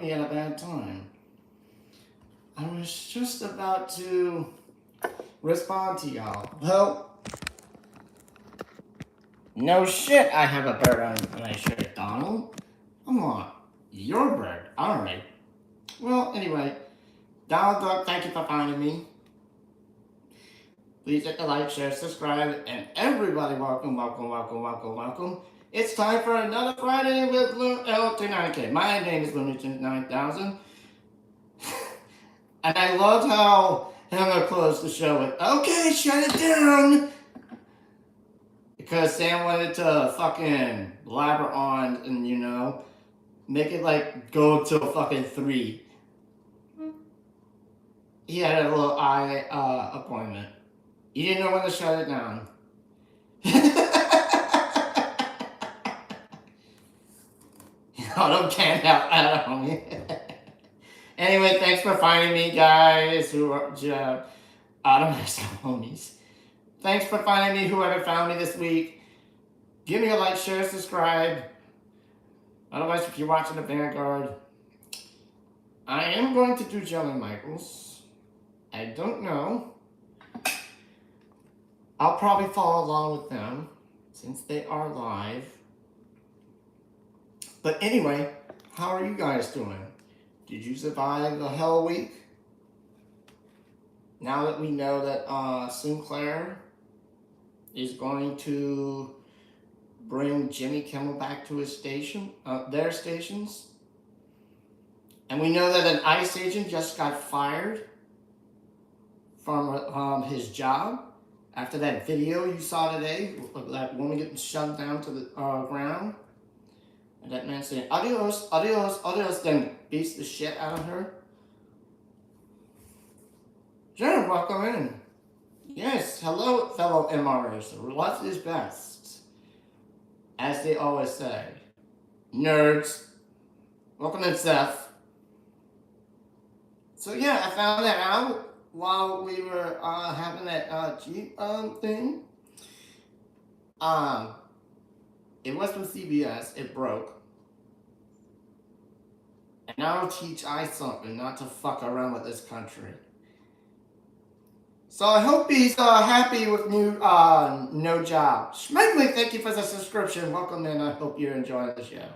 me at a bad time. I was just about to respond to y'all. Well, no shit, I have a bird on my shirt, Donald. Come on, your bird. Alright. Well, anyway, Donald Duck, thank you for finding me. Please hit the like, share, subscribe, and everybody welcome, welcome, welcome, welcome, welcome. It's time for another Friday with LT9K. My name is Lumiton 9000. And I loved how Hannah closed the show with, okay, shut it down. Because Sam wanted to fucking blabber on and, you know, make it like go till fucking 3. He had a little eye appointment. He didn't know when to shut it down. Autumn can't out on me. Anyway, thanks for finding me, guys. Who are Autumn has homies. Thanks for finding me, whoever found me this week. Give me a like, share, subscribe. Otherwise, if you're watching the Vanguard, I am going to do Jillian Michaels. I don't know. I'll probably follow along with them since they are live. But anyway, how are you guys doing? Did you survive the Hell Week? Now that we know that Sinclair is going to bring Jimmy Kimmel back to his station, their stations. And we know that an ICE agent just got fired from his job after that video you saw today of that woman getting shoved down to the ground. And that man saying, adios, adios, adios, then beats the shit out of her. Sure, welcome in. Yes, hello, fellow MRers. Left is best. As they always say. Nerds. Welcome in, Seth. So yeah, I found that out while we were having that Jeep thing. It was from CBS. It broke. And now I'll teach I something, not to fuck around with this country. So I hope he's happy with new no job. Schmegley, thank you for the subscription. Welcome in. I hope you're enjoying the show.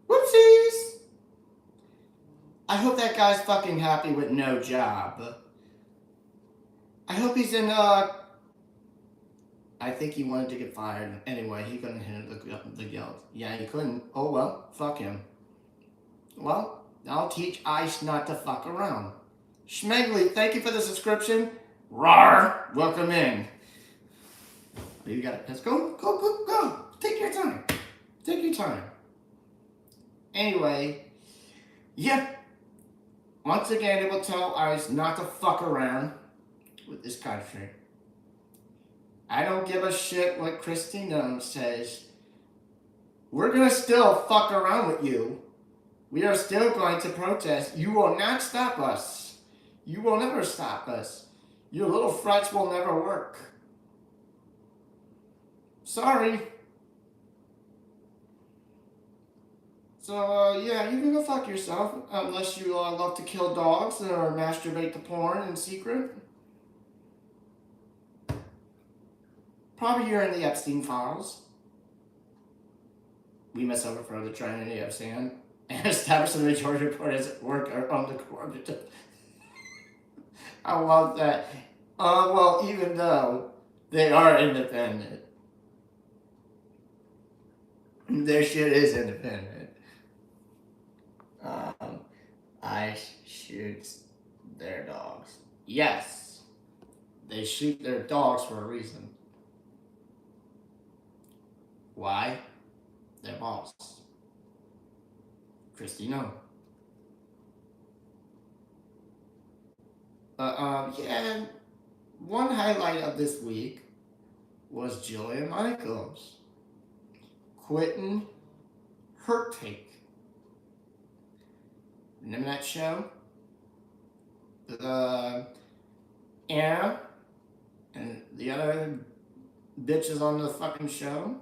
Whoopsies. I hope that guy's fucking happy with no job. I hope he's in I think he wanted to get fired. Anyway, he couldn't handle the guilt. Yeah, he couldn't. Oh well, fuck him. Well, I'll teach Ice not to fuck around. Schmegley, thank you for the subscription. Rawr! Welcome in. You got it. Let's go, go, go, go. Take your time. Take your time. Anyway, yep. Once again, it will tell Ice not to fuck around with this country. I don't give a shit what Christina says. We're gonna still fuck around with you. We are still going to protest. You will not stop us. You will never stop us. Your little threats will never work. Sorry. So, yeah, you can go fuck yourself. Unless you love to kill dogs or masturbate to porn in secret. Probably you're in the Epstein files. We must overthrow the Trinity of Sand and establish the majority report as work on the court. I love that. Well, even though they are independent, their shit is independent. ICE shoots their dogs. Yes, they shoot their dogs for a reason. Why? Their boss. Christy, no. Yeah, one highlight of this week was Jillian Michaels quitting her take. Remember that show? Anna and the other bitches on the fucking show?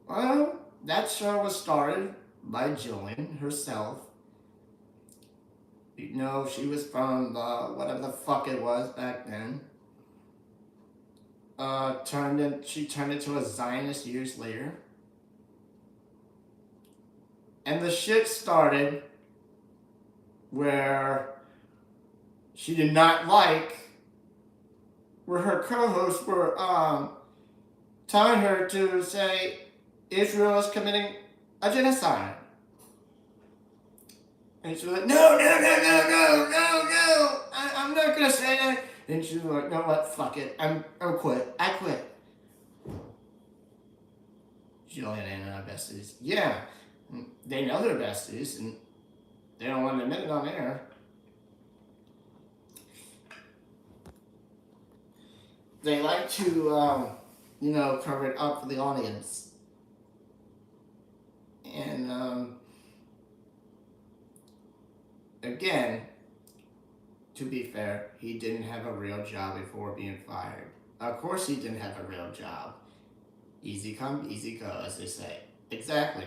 Well, that show was started by Jillian herself. You know, she was from whatever the fuck it was back then. She turned into a Zionist years later. And the shit started where she did not like, where her co-hosts were telling her to say Israel is committing a genocide. And she was like, no, I'm not gonna say that. And she was like, no, what, fuck it, I'm quit, I quit. Jillian and our besties, yeah, they know they're besties, and they don't want to admit it on air. They like to, cover it up for the audience. And, again, to be fair, he didn't have a real job before being fired. Of course he didn't have a real job. Easy come, easy go, as they say. Exactly.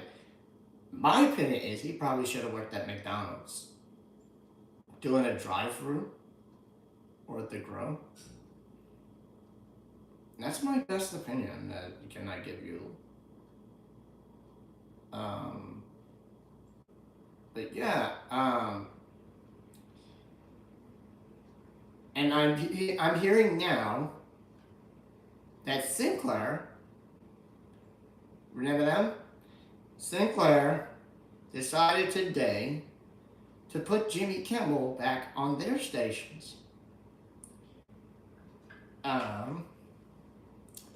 My opinion is he probably should have worked at McDonald's. Doing a drive-thru or at the grill. That's my best opinion that can I give you. But yeah, and I'm hearing now that Sinclair, remember them? Sinclair decided today to put Jimmy Kimmel back on their stations.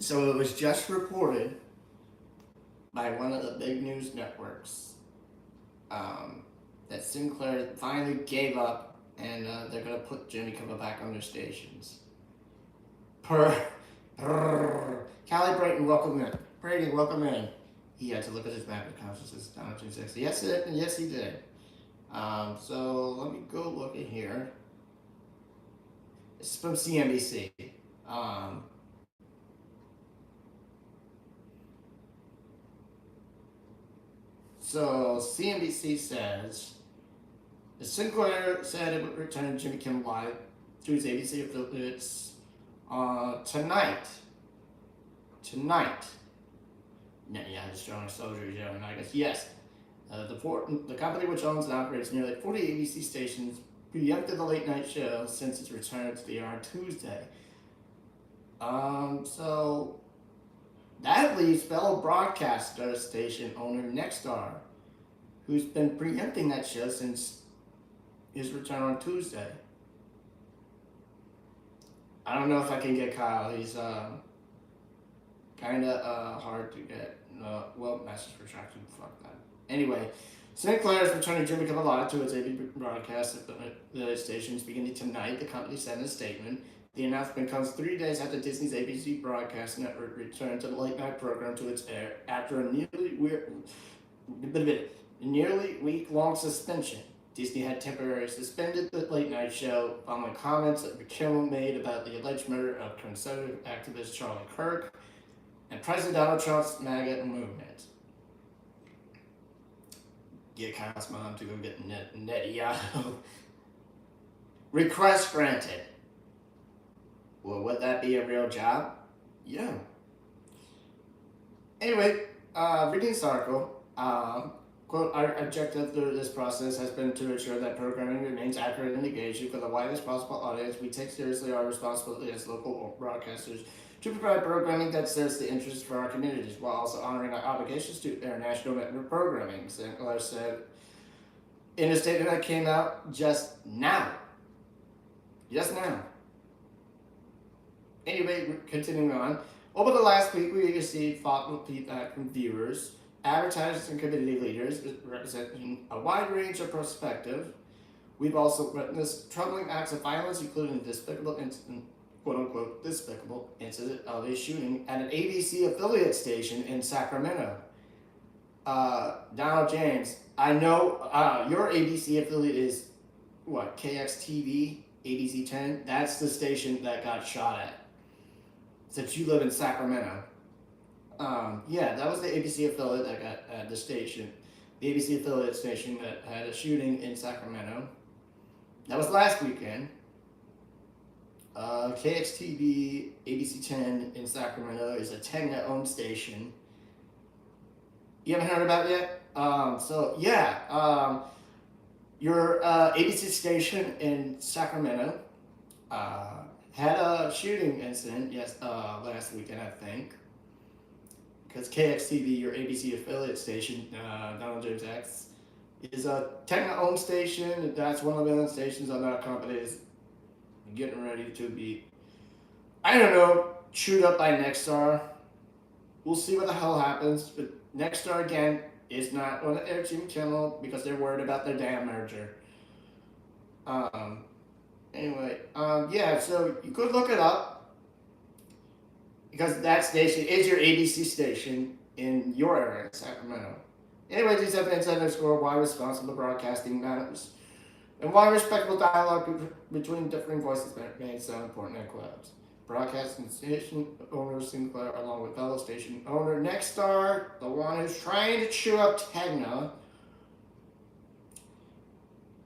So it was just reported by one of the big news networks that Sinclair finally gave up, and they're going to put Jimmy Kimmel back on their stations. Callie Brayton, welcome in. Brady, welcome in. He had to look at his map of consciousness down at 260. Yes, he did. So let me go look at here. It's from CNBC. So CNBC says, Sinclair said it would return Jimmy Kimmel Live to his ABC affiliates tonight. Yeah, the strong soldiers, yeah, and I guess, yes. The company, which owns and operates nearly 40 ABC stations, preempted the late night show since its return to the air on Tuesday. So that leaves fellow broadcaster station owner Nexstar, who's been preempting that show since his return on Tuesday. I don't know if I can get Kyle. He's kind of hard to get. Well, message retracted. Fuck that. Anyway, Sinclair is returning Jimmy Kimmel Live to its ABC broadcast at the stations beginning tonight, the company said in a statement. The announcement comes 3 days after Disney's ABC broadcast network returned to the late night program to its air after a nearly week-long suspension. Disney had temporarily suspended the late night show following comments that Kimmel made about the alleged murder of conservative activist Charlie Kirk and President Donald Trump's MAGA movement. Get Kyle's mom to go get Netanyahu. Request granted. Well, would that be a real job? Yeah. Anyway, reading this article, quote, our objective through this process has been to ensure that programming remains accurate and engaging for the widest possible audience. We take seriously our responsibility as local broadcasters to provide programming that serves the interests for our communities while also honoring our obligations to air national network programming, Sinclair said in a statement that came out just now. Anyway, continuing on. Over the last week, we received thoughtful feedback from viewers, advertisers, and community leaders representing a wide range of perspective. We've also witnessed troubling acts of violence, including quote-unquote despicable incident of a shooting at an ABC affiliate station in Sacramento. Donald James, I know your ABC affiliate is, what, KXTV, ABC 10? That's the station that got shot at. Since you live in Sacramento. Yeah, that was the ABC affiliate that got at the station. the ABC affiliate station that had a shooting in Sacramento. That was last weekend. KXTV ABC 10 in Sacramento is a Tegna-owned station. You haven't heard about it yet? Your ABC station in Sacramento had a shooting incident last weekend, I think. Because KXTV, your ABC affiliate station, Donald James X, is a Tegna-owned station. That's one of the stations on that company is getting ready to be, I don't know, chewed up by Nexstar. We'll see what the hell happens. But Nexstar, again, is not going to air Jimmy Kimmel because they're worried about their damn merger. So you could look it up because that station is your ABC station in your area, Sacramento. Anyway, these evidence underscore why responsible broadcasting matters and why respectful dialogue between differing voices remains so important in clubs. Broadcasting station owner Sinclair, along with fellow station owner Nexstar, the one who's trying to chew up Tegna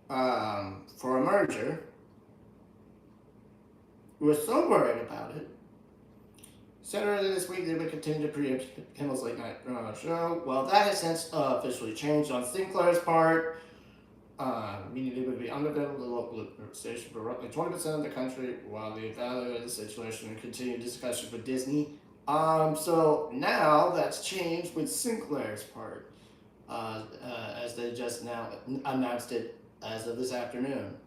for a merger, who was so worried about it, said earlier this week they would continue to preempt Kimmel's late night show. Well, that has since officially changed on Sinclair's part, meaning they would be unavailable to local station for roughly 20% of the country while they evaluate the situation and continue discussions with Disney. So now that's changed with Sinclair's part, as they just now announced it as of this afternoon.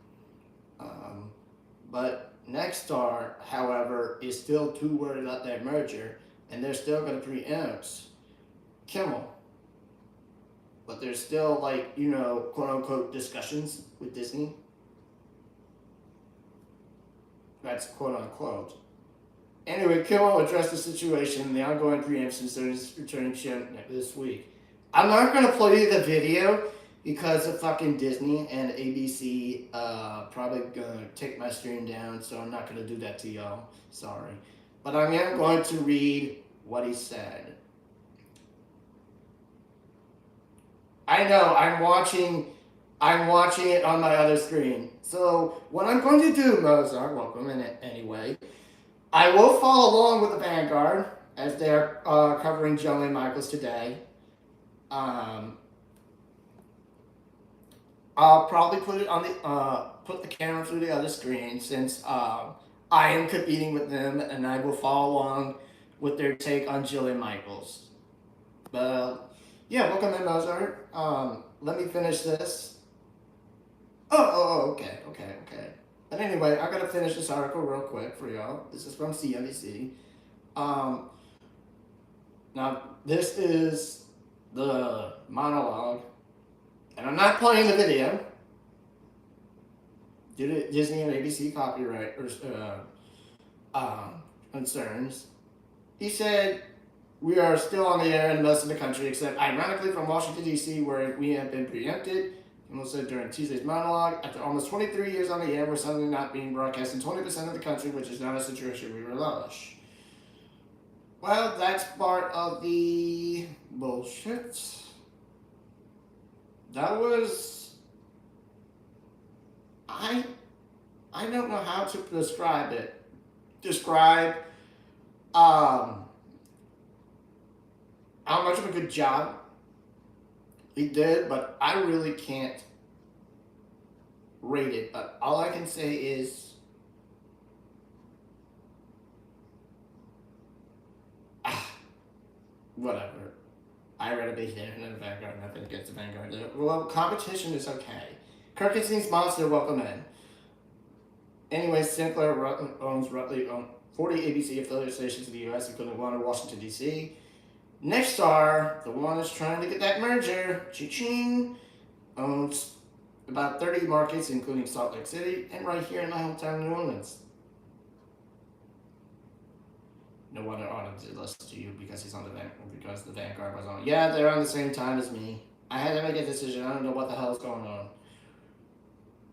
But Nexstar, however, is still too worried about their merger, and they're still going to preempt Kimmel. But there's still, quote-unquote discussions with Disney. That's quote-unquote. Anyway, Kimmel addressed the situation and the ongoing preemption during his returning show this week. I'm not going to play the video because of fucking Disney and ABC probably going to take my stream down, so I'm not going to do that to y'all. Sorry. But I am going to read what he said. I know, I'm watching it on my other screen. So what I'm going to do, Mozart, welcome in it anyway, I will follow along with the Vanguard as they're covering Jillian Michaels today. I'll probably put it on put the camera through the other screen since I am competing with them, and I will follow along with their take on Jillian Michaels. But yeah, welcome in, Mozart. Let me finish this. Okay. But anyway, I gotta finish this article real quick for y'all. This is from CNBC. Now, this is the monologue, and I'm not playing the video due to Disney and ABC copyright concerns. He said, "We are still on the air in most of the country, except ironically from Washington, D.C., where we have been preempted." Kimmel said during Tuesday's monologue, "After almost 23 years on the air, we're suddenly not being broadcast in 20% of the country, which is not a situation we relish." Well, that's part of the bullshit. That was... I don't know how to describe it. How much of a good job he did, but I really can't rate it. But all I can say is whatever. I read a big hit in the Vanguard, nothing against the Vanguard. Well, competition is okay. Kirkenstein's Monster, welcome in. Anyway, Sinclair owns roughly 40 ABC affiliate stations in the U.S., including one in Washington, D.C. Nexstar, the one that's trying to get that merger, Ching, owns about 30 markets, including Salt Lake City and right here in my hometown, New Orleans. No wonder Autumn did listen to you because he's on because the Vanguard was on. Yeah, they're on the same time as me. I had to make a decision. I don't know what the hell is going on.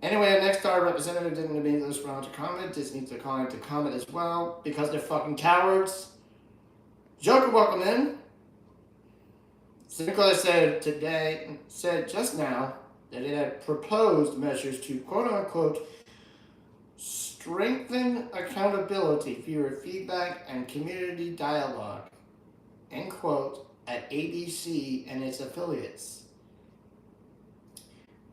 Anyway, a Nexstar representative didn't immediately respond to comment. Disney declined to comment as well because they're fucking cowards. Joker, welcome in. Sinclair said just now that it had proposed measures to quote unquote strengthen accountability, fewer feedback, and community dialogue, end quote, at ABC and its affiliates.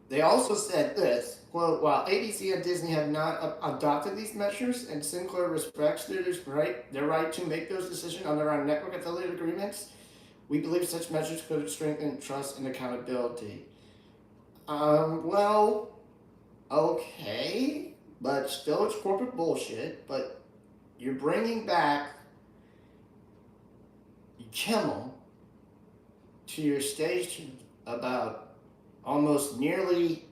They also said this, quote, while ABC and Disney have not adopted these measures and Sinclair respects their right to make those decisions under our network affiliate agreements, we believe such measures could strengthen trust and accountability. Well, okay, but still it's corporate bullshit, but you're bringing back Kimmel to your station about almost nearly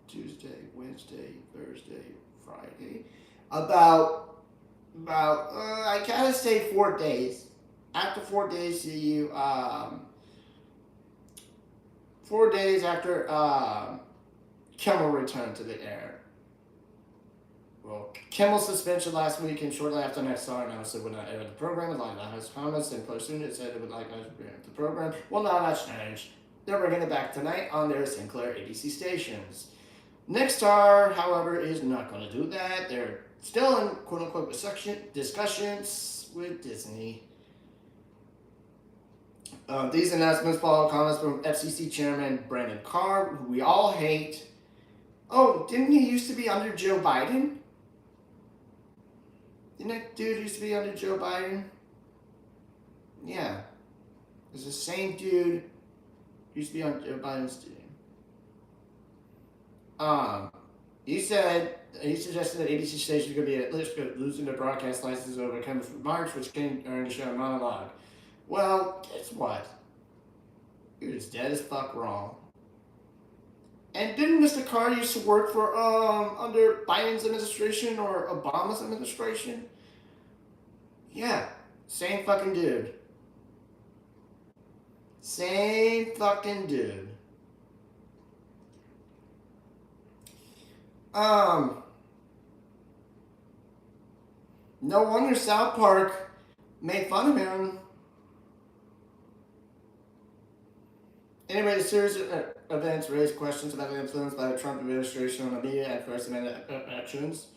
Tuesday, Wednesday, Thursday, Friday, about I gotta say 4 days. After 4 days, you 4 days after Kimmel returned to the air. Well, Kimmel's suspension last week, and shortly after that, SR announced it would not air the program. Like that has comments, and post soon it said it would like us to air the program. Well, now that's changed. They're bringing it back tonight on their Sinclair ABC stations. Nexstar, however, is not going to do that. They're still in quote unquote discussions with Disney. These announcements follow comments from FCC Chairman Brandon Carr, who we all hate. Oh, didn't he used to be under Joe Biden? Didn't that dude used to be under Joe Biden? Yeah. It's the same dude who used to be on Joe Biden's team. He suggested that ABC stations could be at risk of losing their broadcast license over Kemmer's remarks, which came during the show monologue. Well, guess what? He was dead as fuck wrong. And didn't Mr. Carr used to work for under Biden's administration or Obama's administration? Yeah, same fucking dude. Same fucking dude. No wonder South Park made fun of him. Anyway, the series of events raised questions about the influence by the Trump administration on the media and First Amendment actions.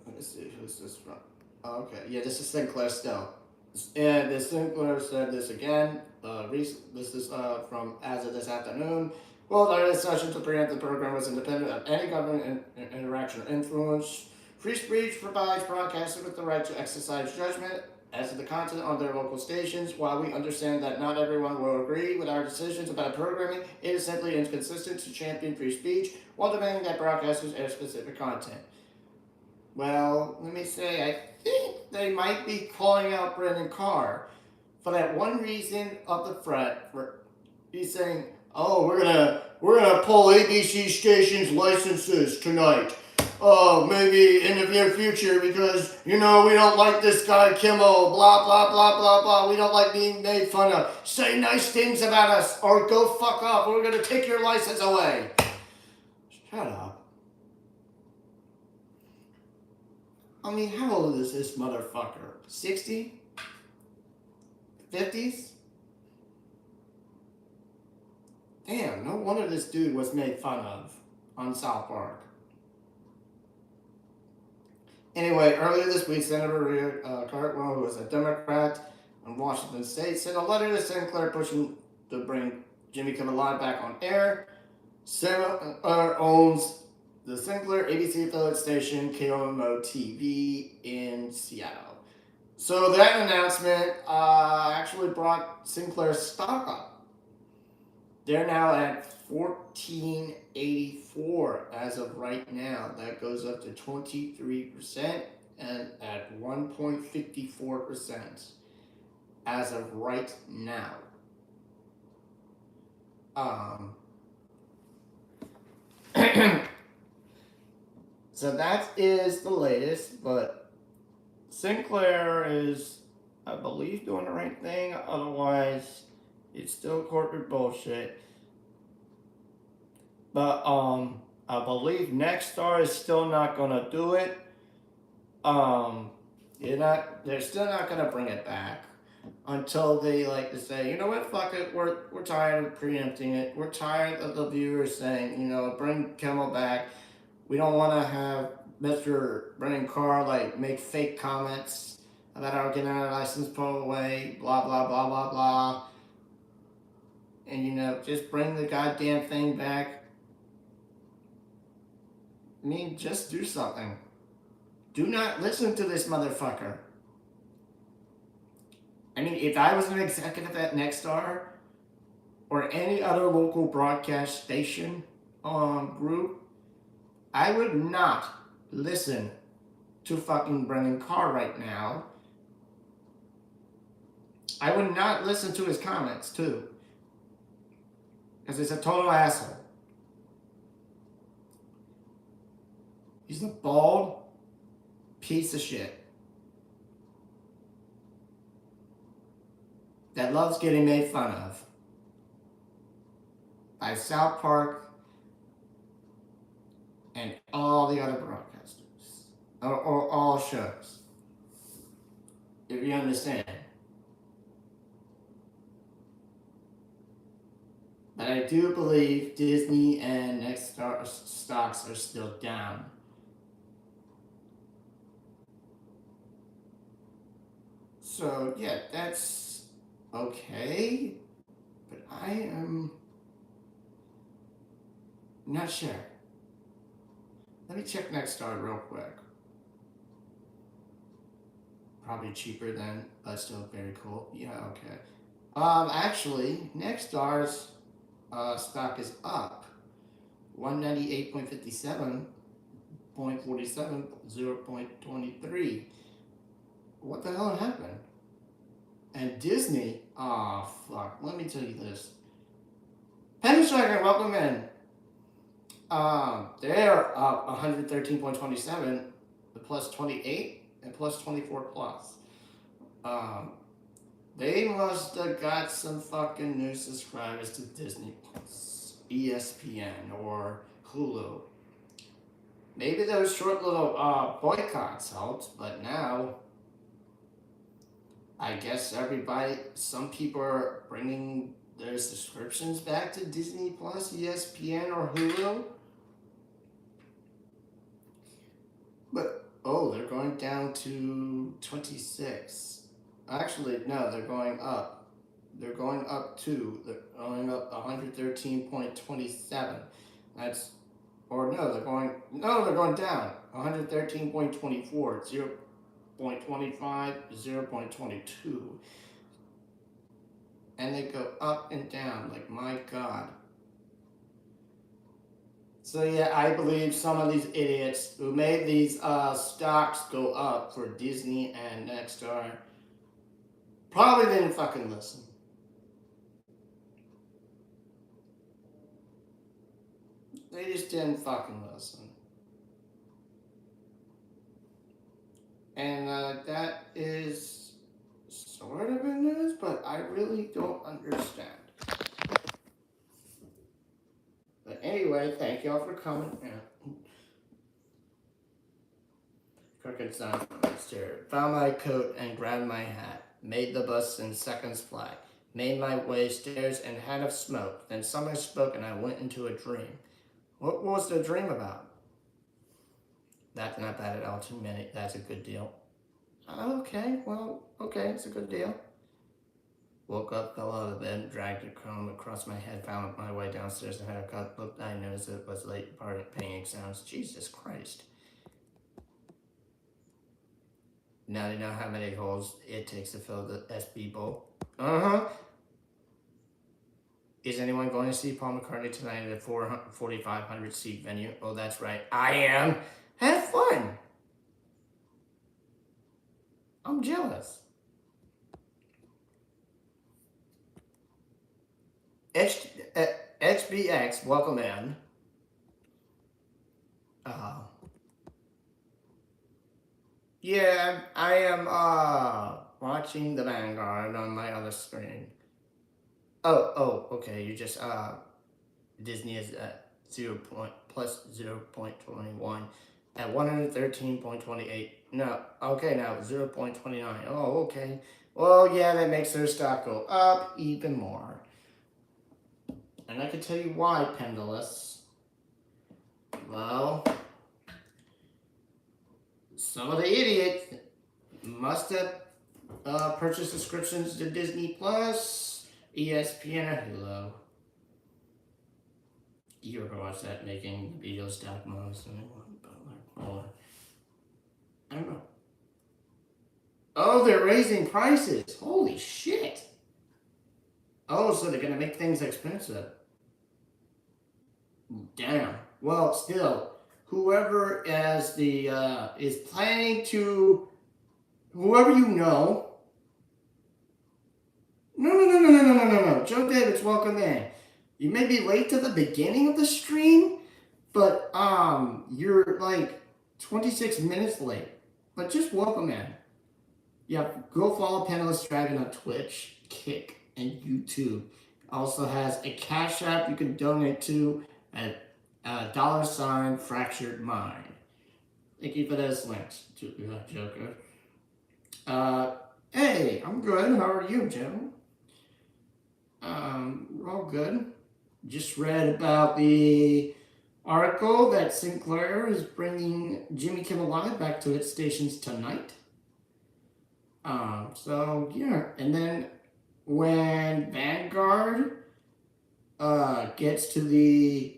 Let's see, who's this from? Oh, okay, yeah, this is Sinclair still. And the Sinclair said this again. This is from as of this afternoon. Well, our session to preempt the program was independent of any government interaction or influence. Free speech provides broadcasters with the right to exercise judgment as to the content on their local stations. While we understand that not everyone will agree with our decisions about programming, it is simply inconsistent to champion free speech while demanding that broadcasters air specific content. Well, let me say, I think they might be calling out Brendan Carr for that one reason of the threat. He's saying, "Oh, we're gonna pull ABC stations' licenses tonight. Oh, maybe in the near future because we don't like this guy Kimmel. Blah blah blah blah blah. We don't like being made fun of. Say nice things about us or go fuck off. We're gonna take your license away." Shut up. I mean, how old is this motherfucker? 60? 50s? Damn, no wonder this dude was made fun of on South Park. Anyway, earlier this week, Senator Rhea Cartwell, who is a Democrat in Washington State, sent a letter to Sinclair pushing to bring Jimmy Kimmel Live back on air. Senator owns the Sinclair ABC affiliate station KOMO TV in Seattle. So that announcement actually brought Sinclair's stock up. They're now at $14.84 as of right now. That goes up to 23% and at 1.54% as of right now. So that is the latest, but Sinclair is, I believe, doing the right thing. Otherwise, it's still corporate bullshit. But I believe Nexstar is still not gonna do it. They're still not gonna bring it back until they like to say, you know what, fuck it, we're tired of preempting it. We're tired of the viewers saying, bring Kimmel back. We don't want to have Mr. Brennan Carr like make fake comments about our getting our license pulled away, blah blah blah blah blah. And just bring the goddamn thing back. I mean, just do something. Do not listen to this motherfucker. I mean, if I was an executive at Nexstar or any other local broadcast station group, I would not listen to fucking Brendan Carr right now. I would not listen to his comments, too. Because he's a total asshole. He's a bald piece of shit that loves getting made fun of by South Park and all the other broadcasters, or all shows, if you understand. But I do believe Disney and Nexstar stocks are still down. So, yeah, that's okay, but I am not sure. Let me check Nexstar real quick. Probably cheaper than, but still very cool. Yeah, okay. Actually, Nexstar's stock is up 198.57, 0.47, 0.23. What the hell happened? And Disney, fuck, let me tell you this. Penny Striker, welcome in. They're up 113.27, plus 28, and plus 24 plus. They must have got some fucking new subscribers to Disney Plus, ESPN, or Hulu. Maybe those short little boycotts helped, but now I guess some people are bringing their subscriptions back to Disney Plus, ESPN, or Hulu. But, they're going down to 26. Actually, no, they're going up. They're going up too. They're going up 113.27. They're going down. 113.24, 0.25, 0.22. And they go up and down, like, my God. So yeah, I believe some of these idiots who made these stocks go up for Disney and Nexstar probably didn't fucking listen. They just didn't fucking listen. And that is sort of in news, but I really don't understand. But anyway, thank y'all for coming. Crooked sound upstairs. Found my coat and grabbed my hat. Made the bus in seconds fly. Made my way stairs and had a smoke. Then someone spoke and I went into a dream. What was the dream about? That's not bad at all. 2 minutes. That's a good deal. Okay, it's a good deal. Woke up, fell out of bed, dragged a comb across my head, found my way downstairs and had a cut. Looked, I noticed it was late paying exams. Jesus Christ. Now you know how many holes it takes to fill the SB bowl. Is anyone going to see Paul McCartney tonight at a 4,500 seat venue? Oh, that's right. I am. Have fun. I'm jealous. HBX, welcome in. Yeah, I am watching the Vanguard on my other screen. Okay, you just Disney is at plus 0.21. at 113.28. No, okay, now 0.29. Oh, okay. Well, yeah, that makes their stock go up even more. And I can tell you why, Pendulous. Well, some of the idiots must have purchased subscriptions to Disney Plus, ESPN, or Hulu. You ever watch that making video stock most? I don't know. Oh, they're raising prices. Holy shit. Oh, so they're gonna make things expensive. Damn. Well, still, whoever as the is planning to, whoever you know. No. Joe Davis, welcome in. You may be late to the beginning of the stream, but you're like 26 minutes late. But just welcome in. Yeah, go follow Panelist Dragon on Twitch, Kick, and YouTube. Also has a Cash App you can donate to at $Fractured Mind. Thank you for those links, Joker. Hey, I'm good. How are you, Joe? We're all good. Just read about the article that Sinclair is bringing Jimmy Kimmel Live back to its stations tonight. So yeah, and then when Vanguard gets to the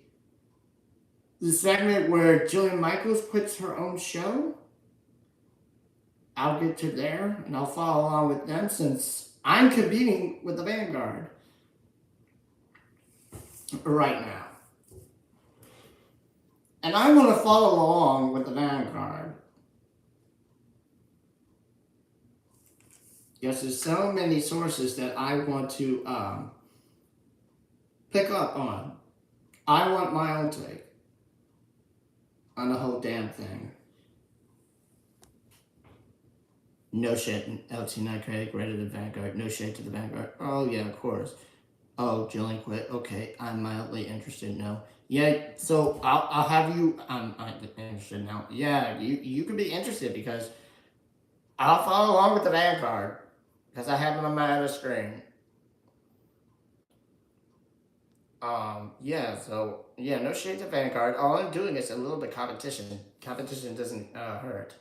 segment where Jillian Michaels puts her own show, I'll get to there and I'll follow along with them since I'm competing with the Vanguard right now. And I want to follow along with the Vanguard. Yes, there's so many sources that I want to pick up on. I want my own take on the whole damn thing. No shit, LT9K, greater than Vanguard. No shade to the Vanguard. Oh, yeah, of course. Oh, Jillian quit. Okay, I'm mildly interested now. Yeah, so I'll have you. I'm interested now. Yeah, you could be interested because I'll follow along with the Vanguard because I have it on my other screen. Yeah, so yeah, no shade to Vanguard. All I'm doing is a little bit competition. Competition doesn't hurt.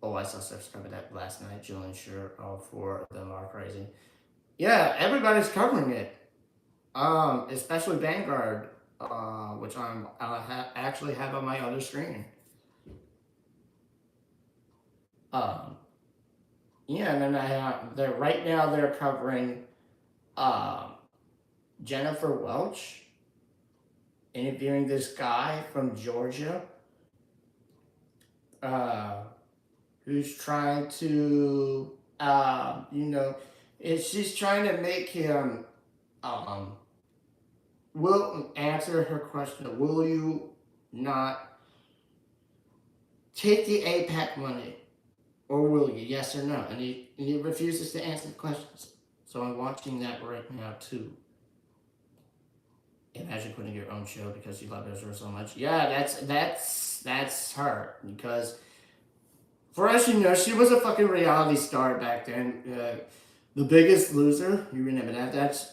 Oh, I saw stuff covered that last night. Jillian, sure, all four of them are crazy. Yeah, everybody's covering it. Especially Vanguard, which actually have on my other screen. Yeah, and then they're right now they're covering Jennifer Welch interviewing this guy from Georgia who's trying to she's trying to make him will answer her question, will you not take the APAC money? Or will you? Yes or no? And he refuses to answer the questions. So I'm watching that right now too. Imagine putting your own show because you love Israel so much. Yeah, that's her. Because for us, she was a fucking reality star back then. The Biggest Loser. You remember that?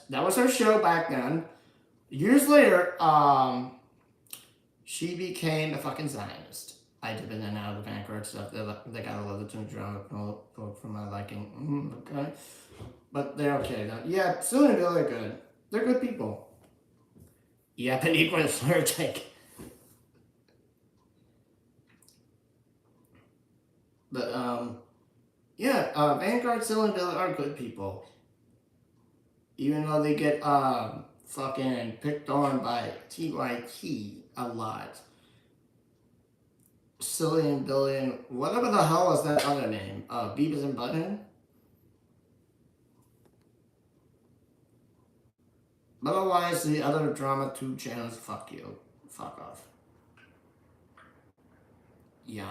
That was her show back then. Years later, she became a fucking Zionist. I dip in and out of the Vanguard stuff. They gotta love the tune drama for my liking. Okay. But they're okay though. Yeah, Sue and Bill are good. They're good people. Yeah, but equals her take. But Vanguard, Sue and Bill are good people. Even though they get fucking picked on by TYT a lot. Silly and Billion, whatever the hell is that other name? Beavis and Butthead? Otherwise, the other drama 2 channels, fuck you. Fuck off. Yeah,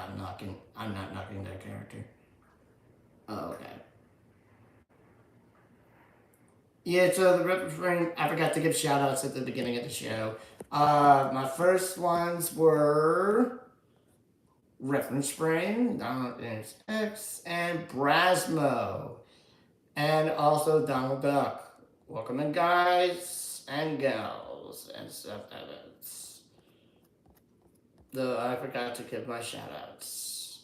I'm not knocking that character. Oh, okay. Yeah, so the Rip Ring, I forgot to give shout outs at the beginning of the show. My first ones were Reference Spring, Donald X, and Brasmo, and also Donald Duck. Welcome in, guys and gals and stuff Evans. Though I forgot to give my shout outs.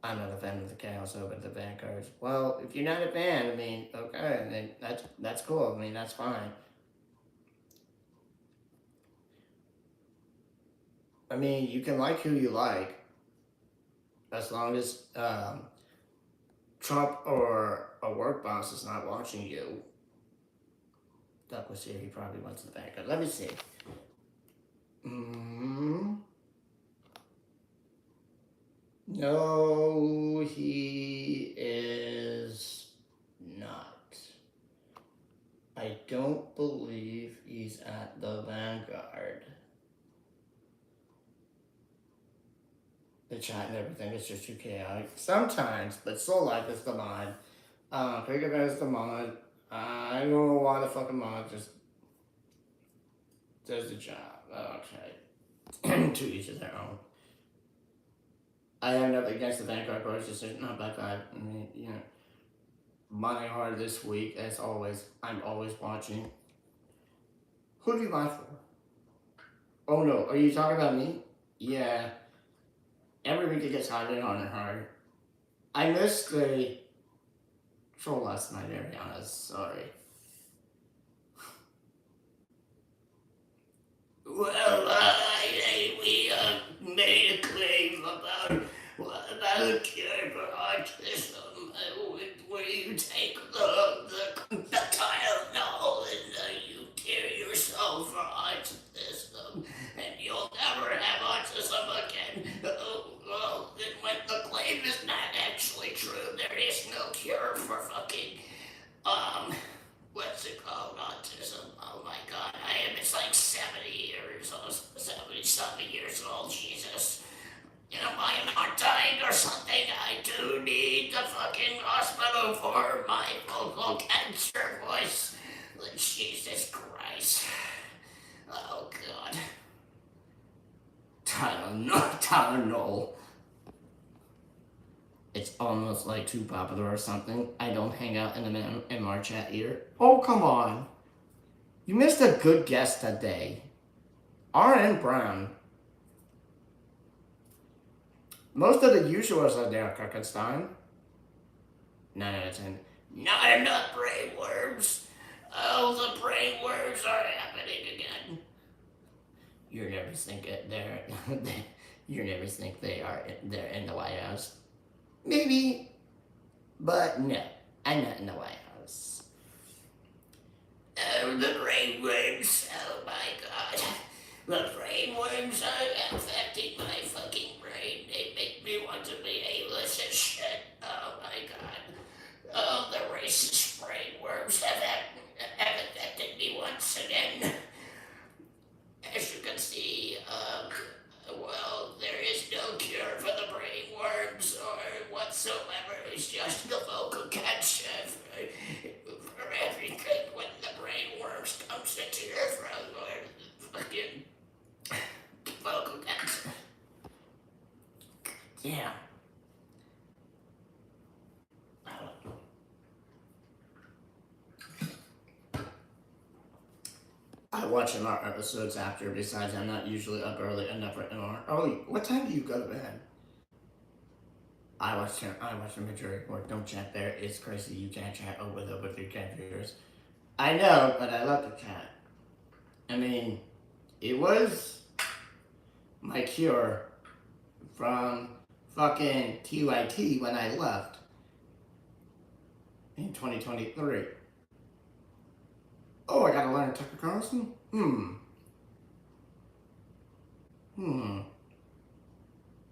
I'm not a fan of the Chaos over the Vanguards. Well, if you're not a fan, I mean, okay, then that's cool. I mean, that's fine. I mean, you can like who you like, as long as Trump or a work boss is not watching you. Duck was here. He probably went to the Vanguard. Let me see. No, he is not. I don't believe he's at the Vanguard. The chat and everything is just too chaotic. Sometimes, but Soul Life is the mod. Cricket is the mod. I don't know why the fucking mod just does the job. Okay. To each of their own. I have nothing against the Vanguard Boys, just not that bad. I mean, you know, money hard this week, as always. I'm always watching. Who do you buy for? Oh no, are you talking about me? Yeah. Every week it gets harder and harder and harder. I missed the troll last night, to be honest. Sorry. Well, we made a claim about cure for autism, where you take the Tylenol and you cure yourself for autism, and you'll never have autism again. Well, then when the claim is not actually true, there is no cure for fucking, what's it called, autism? Oh my god, it's like 70 years old, 70-something years old, Jesus. Am I not dying or something? I do need the fucking hospital for my vocal cancer voice. Jesus Christ. Oh god. Tylenol. It's almost like too popular or something. I don't hang out in the MR chat either. Oh, come on. You missed a good guest today. R.N. Brown. Most of the usuals are there, Kirkenstein. 9 out of 10. Not enough brainworms. Oh, the brainworms are happening again. You never think you never think they're in the White House. Maybe, but no, I'm not in the White House. Oh, the brainworms. Oh my god. The brainworms are affecting my fucking brain. They make me want to be aimless as shit. Oh my god. Oh, the racist brainworms have affected me once again. As you can see, well, there is no cure for the brainworms or whatsoever. It's just the vocal cancer for everything when the brainworms comes into your throat or fucking vocal cancer. Yeah. I watch MR episodes after, besides I'm not usually up early enough for MR. Oh, what time do you go to bed? I watch the majority of work. Don't chat there. It's crazy you can't chat with your computers. I know, but I love to chat. I mean, it was my cure from fucking TYT when I left in 2023. Oh, I gotta learn Tucker Carlson?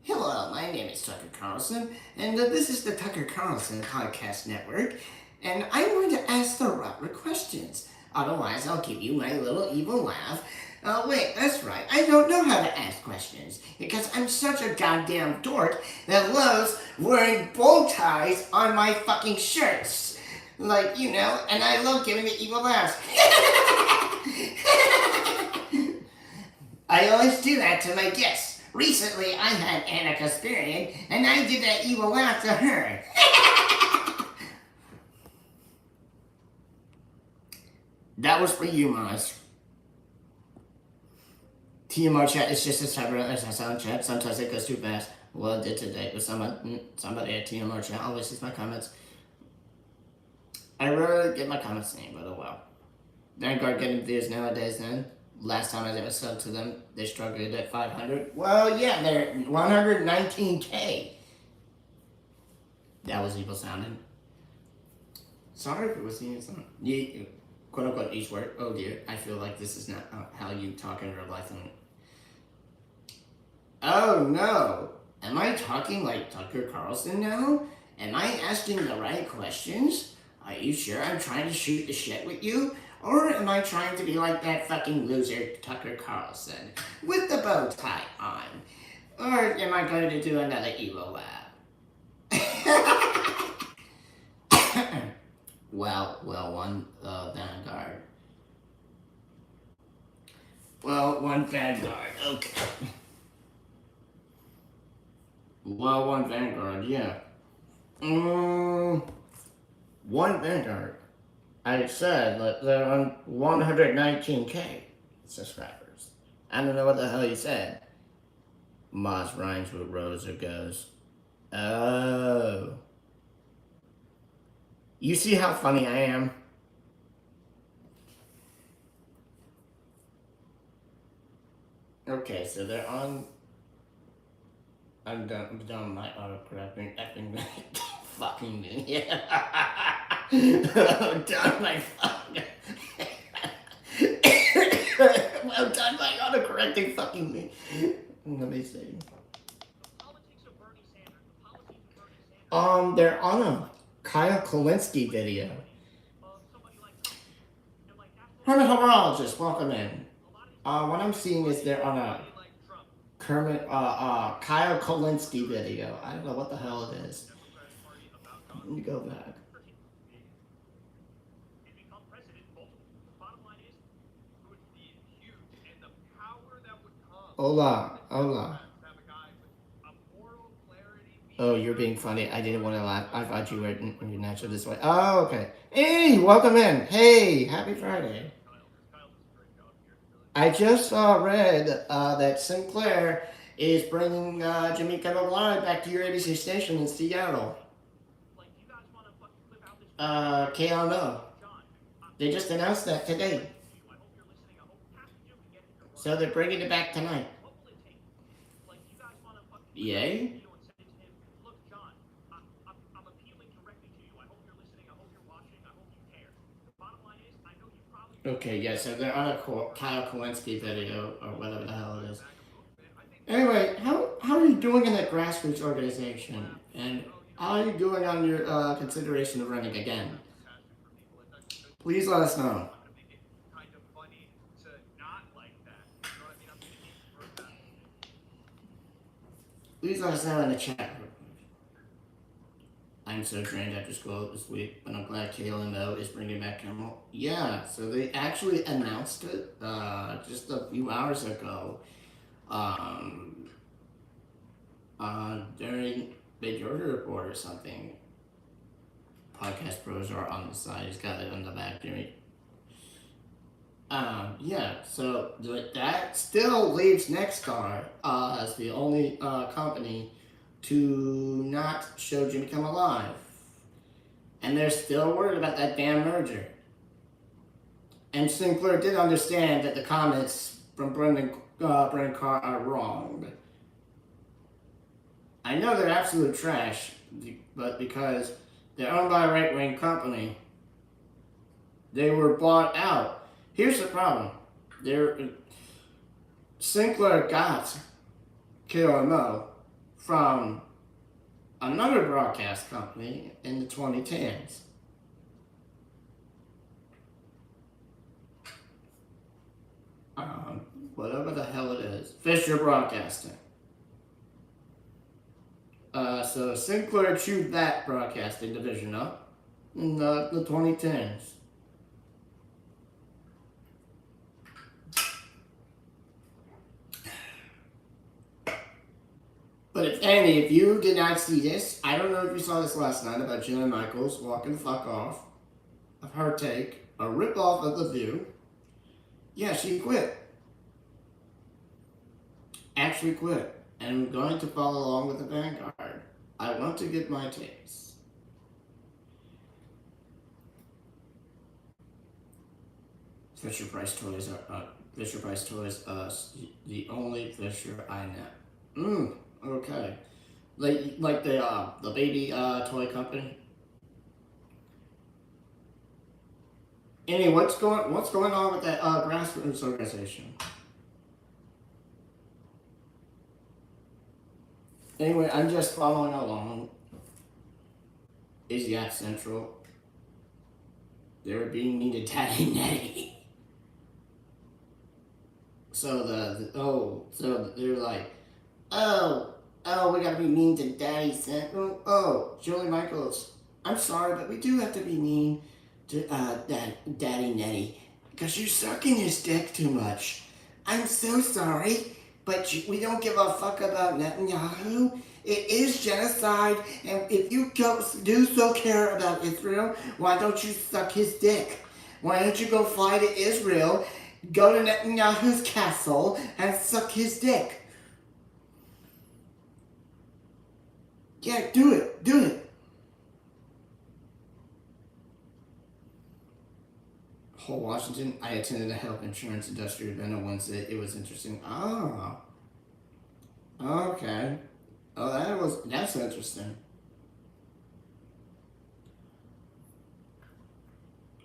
Hello, my name is Tucker Carlson, and this is the Tucker Carlson Podcast Network, and I'm going to ask the proper questions. Otherwise, I'll give you my little evil laugh. Oh, wait, that's right. I don't know how to ask questions, because I'm such a goddamn dork that loves wearing bow ties on my fucking shirts. Like, you know, and I love giving the evil laughs. I always do that to my guests. Recently, I had Anna Kasparian, and I did that evil laugh to her. That was for you, Maz. TMR chat is just as separate as I sound chat. Sometimes it goes too fast. Well, it did today with somebody at TMR chat always sees my comments. I rarely get my comments name, but oh well. Vanguard getting views nowadays then. Last time I ever subbed to them, they struggled at 500. Well, yeah, they're 119K. That was evil sounding. Sorry if it was seeing something. You, quote unquote, each word. Oh dear, I feel like this is not how you talk in real life. Oh no. Am I talking like Tucker Carlson now? Am I asking the right questions? Are you sure I'm trying to shoot the shit with you? Or am I trying to be like that fucking loser Tucker Carlson with the bow tie on? Or am I going to do another evil laugh? well, one Vanguard. Well, one Vanguard, okay. Well, one Vanguard, yeah. One Vanguard. I said that they're on 119K subscribers. I don't know what the hell you said. Moz rhymes with Rosa goes. Oh. You see how funny I am? Okay, so they're on. I'm done my autocorrecting effing fucking me. Yeah. I'm done my fucking. Well done my autocorrecting fucking me. Let me see. They're on a Kyle Kowalski video. Hermatologist, welcome in. What I'm seeing is they're on a Kyle Kowalski video. I don't know what the hell it is. Let me go back. Hola. Oh, you're being funny. I didn't want to laugh. I thought you were natural this way. Oh, okay. Hey, welcome in. Hey, happy Friday. I just read that Sinclair is bringing Jimmy Kimmel Live back to your ABC station in Seattle. KLO. They just announced that today. So they're bringing it back tonight. Yay? Okay, yeah, so they're on a Kyle Kowalski video, or whatever the hell it is. Anyway, how are you doing in that grassroots organization? And how are you doing on your consideration of running again? Please let us know. Please let us know in the chat. I'm so drained after school this week, but I'm glad KLMO is bringing back Kimmel. Yeah, so they actually announced it just a few hours ago during Big Georgia Report or something. Podcast Pros are on the side. He's got it on the back, Jimmy. Yeah, so that still leaves Nexstar as the only company to not show Jimmy Kimmel Live. And they're still worried about that damn merger. And Sinclair did understand that the comments from Brendan Carr are wrong. I know they're absolute trash, but because they're owned by a right-wing company, they were bought out. Here's the problem. Sinclair got KOMO from another broadcast company in the 2010s. Whatever the hell it is. Fisher Broadcasting. So Sinclair chewed that broadcasting division up in the 2010s. But if Andy, if you did not see this, I don't know if you saw this last night about Jillian Michaels walking the fuck off of her take, a rip off of The View. Yeah, she quit. Actually quit. And I'm going to follow along with the Vanguard. I want to get my takes. Fisher Price Toys are Fisher Price Toys the only Fisher I know. Okay. Like the baby toy company. Anyway, what's going on with that grassroots organization? Anyway, I'm just following along. Is Yak Central? They're being mean to Daddy Nettie. So they're like, oh, we gotta be mean to Daddy Central. Oh, Julie Michaels, I'm sorry, but we do have to be mean to Daddy Nettie because you're sucking his dick too much. I'm so sorry, but we don't give a fuck about Netanyahu. It is genocide, and if you do so care about Israel, why don't you suck his dick? Why don't you go fly to Israel, go to Netanyahu's castle, and suck his dick? Yeah, do it. Whole Washington. I attended a health insurance industry event on Wednesday. It was interesting. Oh, okay. Oh, that's interesting.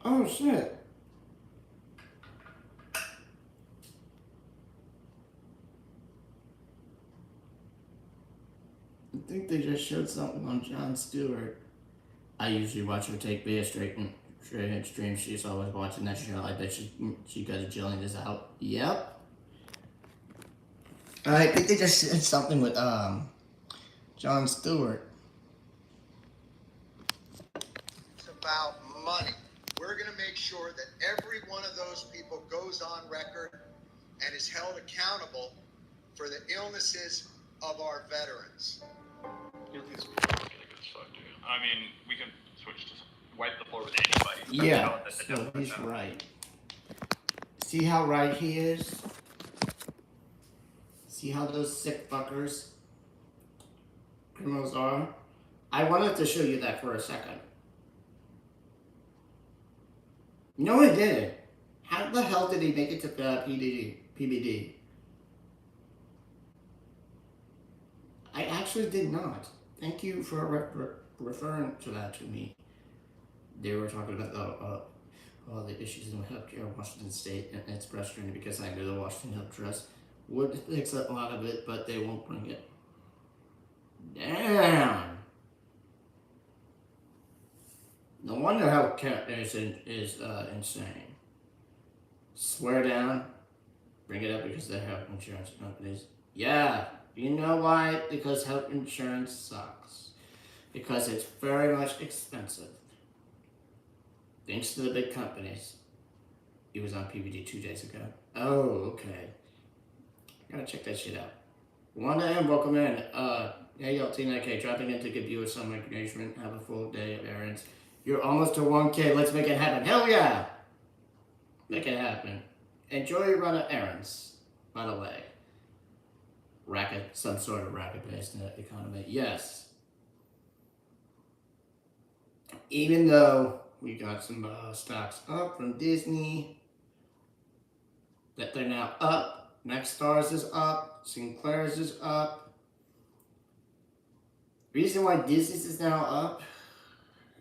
Oh shit. I think they just showed something on Jon Stewart. I usually watch her take via straight stream. She's always watching that show. I bet she got a Jillian is out. Yep. I think they just did something with Jon Stewart. It's about money. We're going to make sure that every one of those people goes on record and is held accountable for the illnesses of our veterans. These people are getting good stuff, dude. I mean, we can switch to wipe the floor with anybody. Yeah, so he's right. See how right he is? See how those sick fuckers criminals are? I wanted to show you that for a second. No, he didn't. How the hell did he make it to PBD? I actually did not. Thank you for referring to that to me. They were talking about all the issues in healthcare in Washington State, and it's frustrating because I know the Washington Health Trust would fix up a lot of it, but they won't bring it. Damn. No wonder healthcare is insane. Swear down, bring it up because they have insurance companies. Yeah, you know why? Because health insurance sucks. Because it's very much expensive. Thanks to the big companies. He was on PBD 2 days ago. Oh, okay. Gotta check that shit out. Wanda M, welcome in. Hey, LT9K, dropping in to give you some encouragement. Have a full day of errands. You're almost to 1K. Let's make it happen. Hell yeah! Make it happen. Enjoy your run of errands, by the way. Some sort of racket-based economy. Yes. Even though we got some stocks up from Disney, that they're now up. Next Stars is up. Sinclair's is up. Reason why Disney's is now up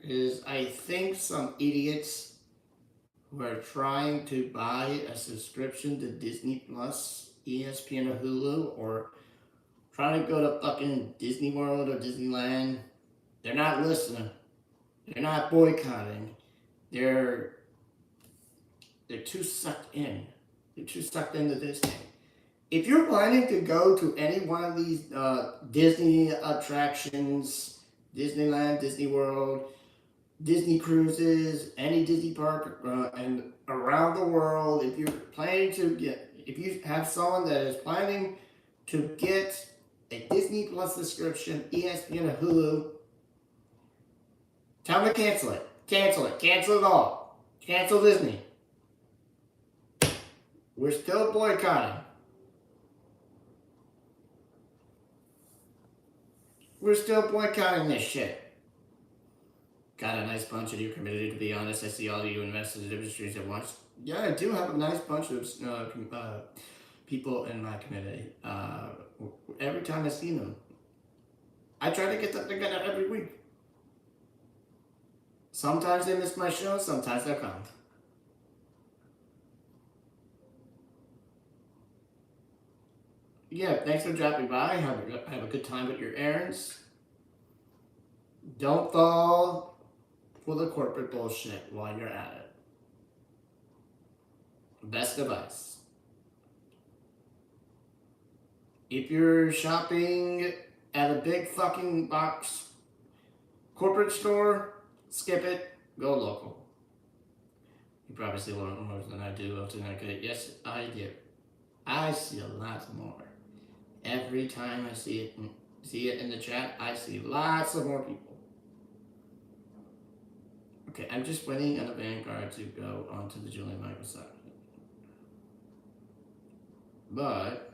is I think some idiots who are trying to buy a subscription to Disney Plus, ESPN, or Hulu, or trying to go to fucking Disney World or Disneyland, they're not listening. They're not boycotting. They're too sucked in. They're too sucked into Disney. If you're planning to go to any one of these Disney attractions, Disneyland, Disney World, Disney cruises, any Disney park, and around the world, if you're planning to if you have someone that is planning to get a Disney Plus subscription, ESPN, and Hulu. Tell them to cancel it. Cancel it. Cancel it all. Cancel Disney. We're still boycotting. We're still boycotting this shit. Got a nice bunch of your community, to be honest. I see all of you invested in industries at once. Yeah, I do have a nice bunch of people in my community. Every time I see them, I try to get them together every week. Sometimes they miss my show, sometimes they come. Yeah, thanks for dropping by. Have a good time with your errands. Don't fall for the corporate bullshit while you're at it. Best advice. If you're shopping at a big fucking box corporate store, skip it, go local. You probably see a lot more than I do, LT9K. Yes, I do. I see a lot more. Every time I see it in the chat, I see lots of more people. Okay, I'm just waiting on the Vanguard to go onto the Julian Michael side. But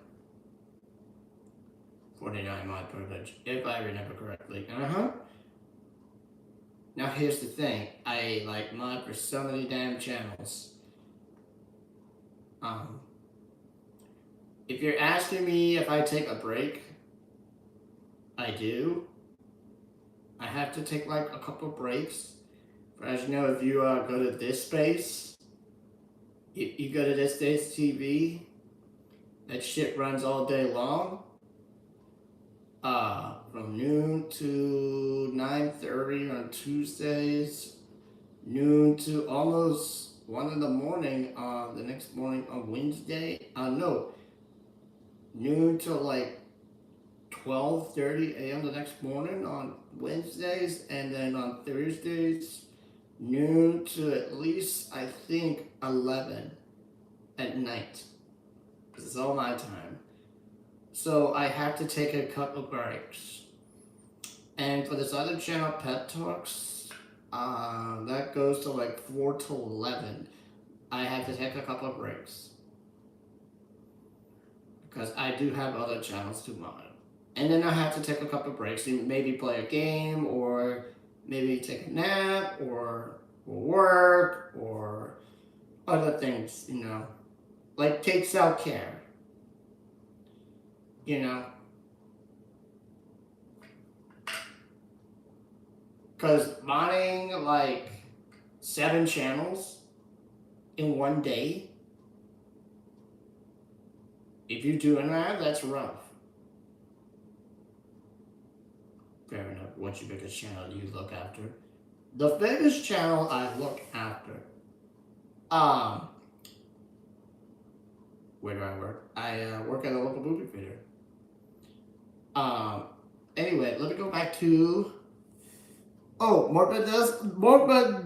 49 mod privilege, if I remember correctly. Now here's the thing, I like mod for so many damn channels. If you're asking me if I take a break, I do. I have to take like a couple breaks. As you know, if you go to this space, you go to this space TV, that shit runs all day long. From noon to 9:30 on Tuesdays, noon to almost 1 in the morning the next morning on Wednesday. Noon to like 12:30 a.m. the next morning on Wednesdays, and then on Thursdays, noon to at least, I think, 11 at night. This is all my time. So I have to take a couple breaks. And for this other channel, Pet Talks, that goes to like 4 to 11. I have to take a couple of breaks. Because I do have other channels to mod. And then I have to take a couple of breaks and maybe play a game, or maybe take a nap, or work, or other things, you know. Like take self-care. You know. Because modding like 7 channels in one day, if you're doing that, that's rough. Fair enough. What's your biggest channel you look after? The biggest channel I look after. Where do I work? I work at a local movie theater. Anyway, let me go back to. Oh, Morbid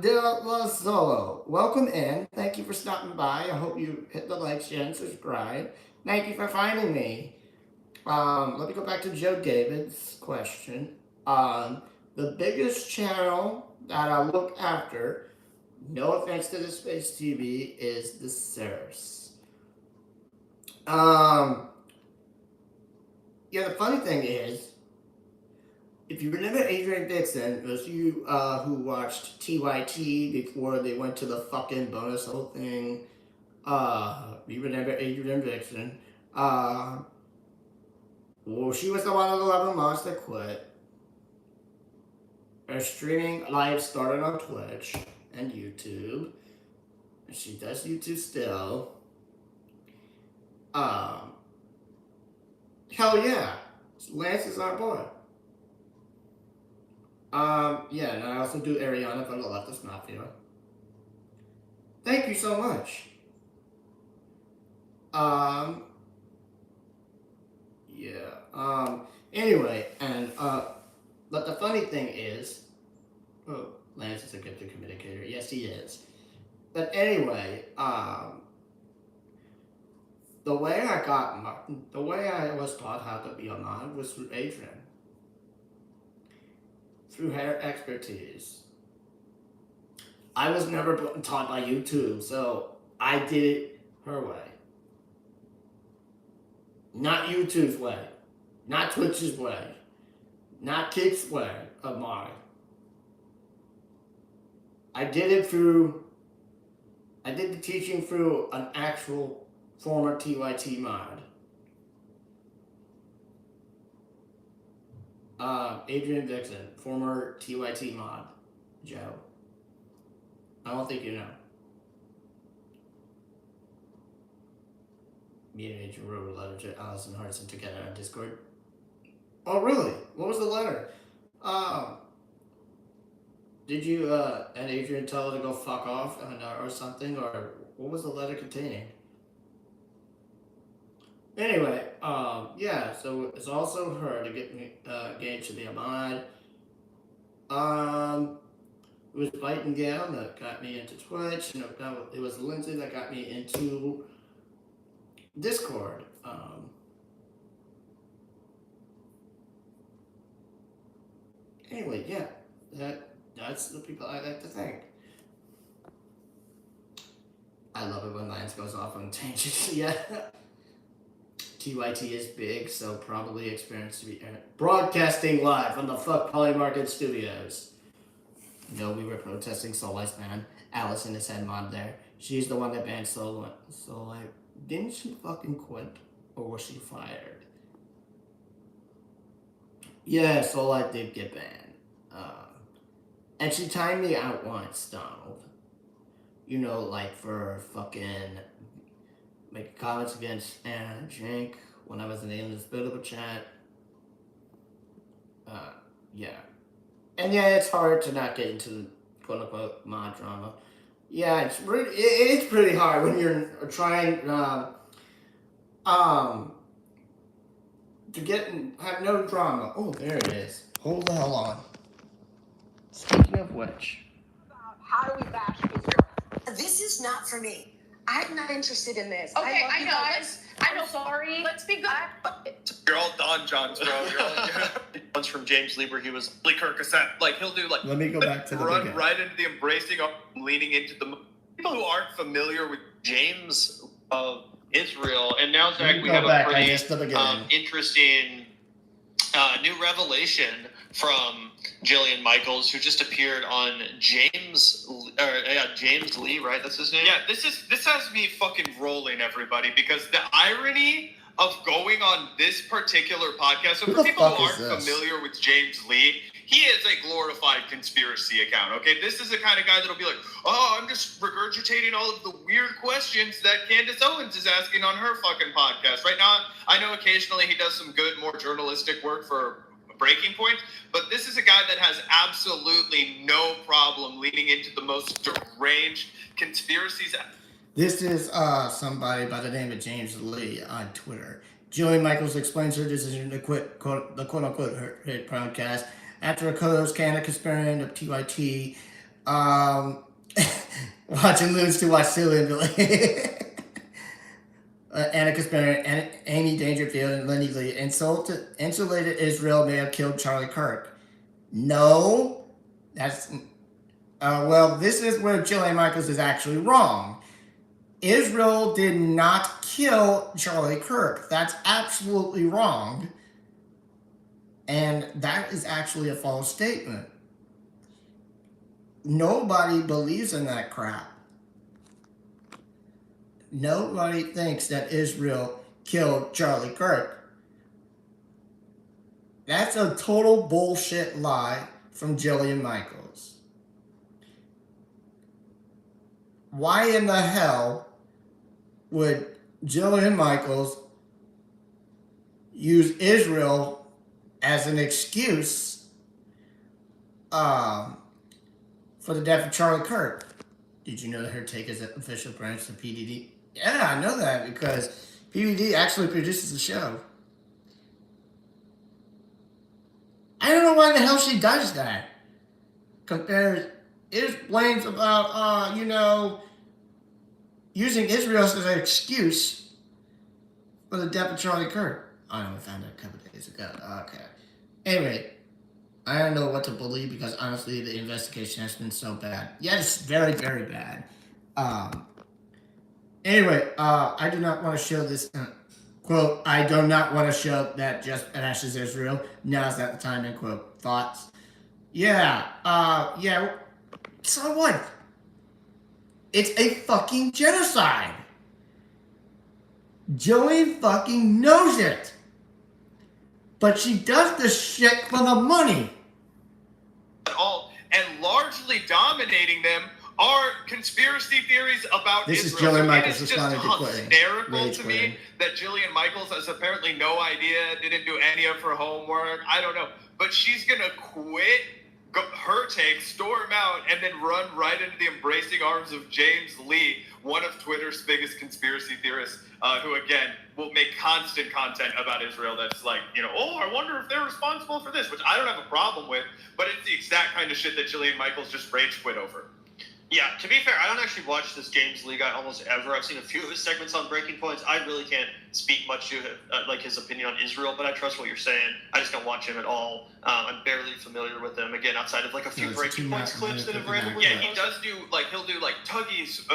de Solo. Welcome in. Thank you for stopping by. I hope you hit the like, share, and subscribe. Thank you for finding me. Let me go back to Joe David's question. The biggest channel that I look after, no offense to the Space TV, is the Source. Yeah, the funny thing is, if you remember Adrian Dixon, those of you who watched TYT before they went to the fucking bonus whole thing, you remember Adrian Dixon. Well, she was the one of the 11 months that quit. Her streaming live started on Twitch and YouTube. And she does YouTube still. Hell yeah. Lance is our boy. Yeah, and I also do Ariana from the Leftist Mafia. Thank you so much. Yeah. Anyway, and, but the funny thing is, oh, Lance is a gifted communicator. Yes, he is. But anyway, the way I was taught how to be a mod was through Adrian, through her expertise. I was never taught by YouTube, so I did it her way. Not YouTube's way, not Twitch's way, not Kick's way of modding. I did the teaching through an actual former TYT mod. Adrian Dixon, former TYT mod. Joe. I don't think you know. Me and Adrian wrote a letter to Allison Hartson together on Discord. Oh, really? What was the letter? Did you and Adrian tell her to go fuck off or something? Or what was the letter containing? Anyway, yeah, so it's also her to get me engaged to be a mod. It was Bite and Gal that got me into Twitch. It was Lindsay that got me into Discord. Anyway, yeah, that's the people I like to thank. I love it when Lance goes off on tangents. Yeah. TYT is big, so probably experienced to be broadcasting live from the Fuck Polymarket Studios. No, we were protesting Soul Life's ban. Allison is head mod there. She's the one that banned Soul Life. Didn't she fucking quit? Or was she fired? Yeah, Soul Life did get banned. And she timed me out once, Donald. For fucking making comments against Anna Jank when I was in this bit of a chat. Yeah. And yeah, it's hard to not get into the quote-unquote mod drama. Yeah, it's pretty hard when you're trying to have no drama. Oh, there it is. Hold the hell on. Speaking of which. How do we bash Israel? This is not for me. I'm not interested in this. Okay, I know. Guys. I know. Sorry. Let's be good. You're all Don Johns, bro. Once from James Lieber, he was Lee Kirkasette. He'll do Let me go back to the run right into the embracing of leaning into the people who aren't familiar with James of Israel. And now, Zach, we have a pretty interesting new revelation from Jillian Michaels, who just appeared on James Lee, right? That's his name. Yeah, this has me fucking rolling, everybody, because the irony of going on this particular podcast. So for people who aren't familiar with James Lee, he is a glorified conspiracy account. Okay, this is the kind of guy that'll be like, "Oh, I'm just regurgitating all of the weird questions that Candace Owens is asking on her fucking podcast." Right now, I know occasionally he does some good, more journalistic work for Breaking Point, but this is a guy that has absolutely no problem leaning into the most deranged conspiracies. This is somebody by the name of James Lee on Twitter. Jillian Michaels explains her decision to quit the quote-unquote her hit podcast after a co-host Canada Conspirant of TYT watching lose to watch Silly and Billy. Anna Conspirant, Amy Dangerfield, and Lenny Lee insulated Israel may have killed Charlie Kirk. No, that's... this is where Jillian Michaels is actually wrong. Israel did not kill Charlie Kirk. That's absolutely wrong. And that is actually a false statement. Nobody believes in that crap. Nobody thinks that Israel killed Charlie Kirk. That's a total bullshit lie from Jillian Michaels. Why in the hell would Jillian Michaels use Israel as an excuse for the death of Charlie Kirk? Did you know that her take is an official branch of PDD? Yeah, I know that because PDD actually produces the show. I don't know why the hell she does that. Blames about, using Israel as an excuse Well, the death of Charlie Kirk. I only found out a couple days ago. Okay. Anyway, I don't know what to believe because honestly, the investigation has been so bad. Yes, very, very bad. Anyway, I do not want to show this. Quote, I do not want to show that just bashes Israel. Now's not the time, end quote. Thoughts? Yeah, yeah. So what? It's a fucking genocide. Joey fucking knows it. But she does this shit for the money. All, and largely dominating them are conspiracy theories about this Israel. This is Jillian Michaels responding to quitting. It's hysterical to me that Jillian Michaels has apparently no idea, didn't do any of her homework. I don't know. But she's going to quit her take, storm out, and then run right into the embracing arms of James Lee, one of Twitter's biggest conspiracy theorists, who, again, will make constant content about Israel that's like, you know, oh, I wonder if they're responsible for this, which I don't have a problem with, but it's the exact kind of shit that Jillian Michaels just rage quit over. Yeah, to be fair, I don't actually watch this James Lee guy almost ever. I've seen a few of his segments on Breaking Points. I really can't speak much to like his opinion on Israel, but I trust what you're saying. I just don't watch him at all. I'm barely familiar with him, again, outside of like a few Breaking Points clips that have randomly. Yeah, he does do, like, he'll do like Tuggy's,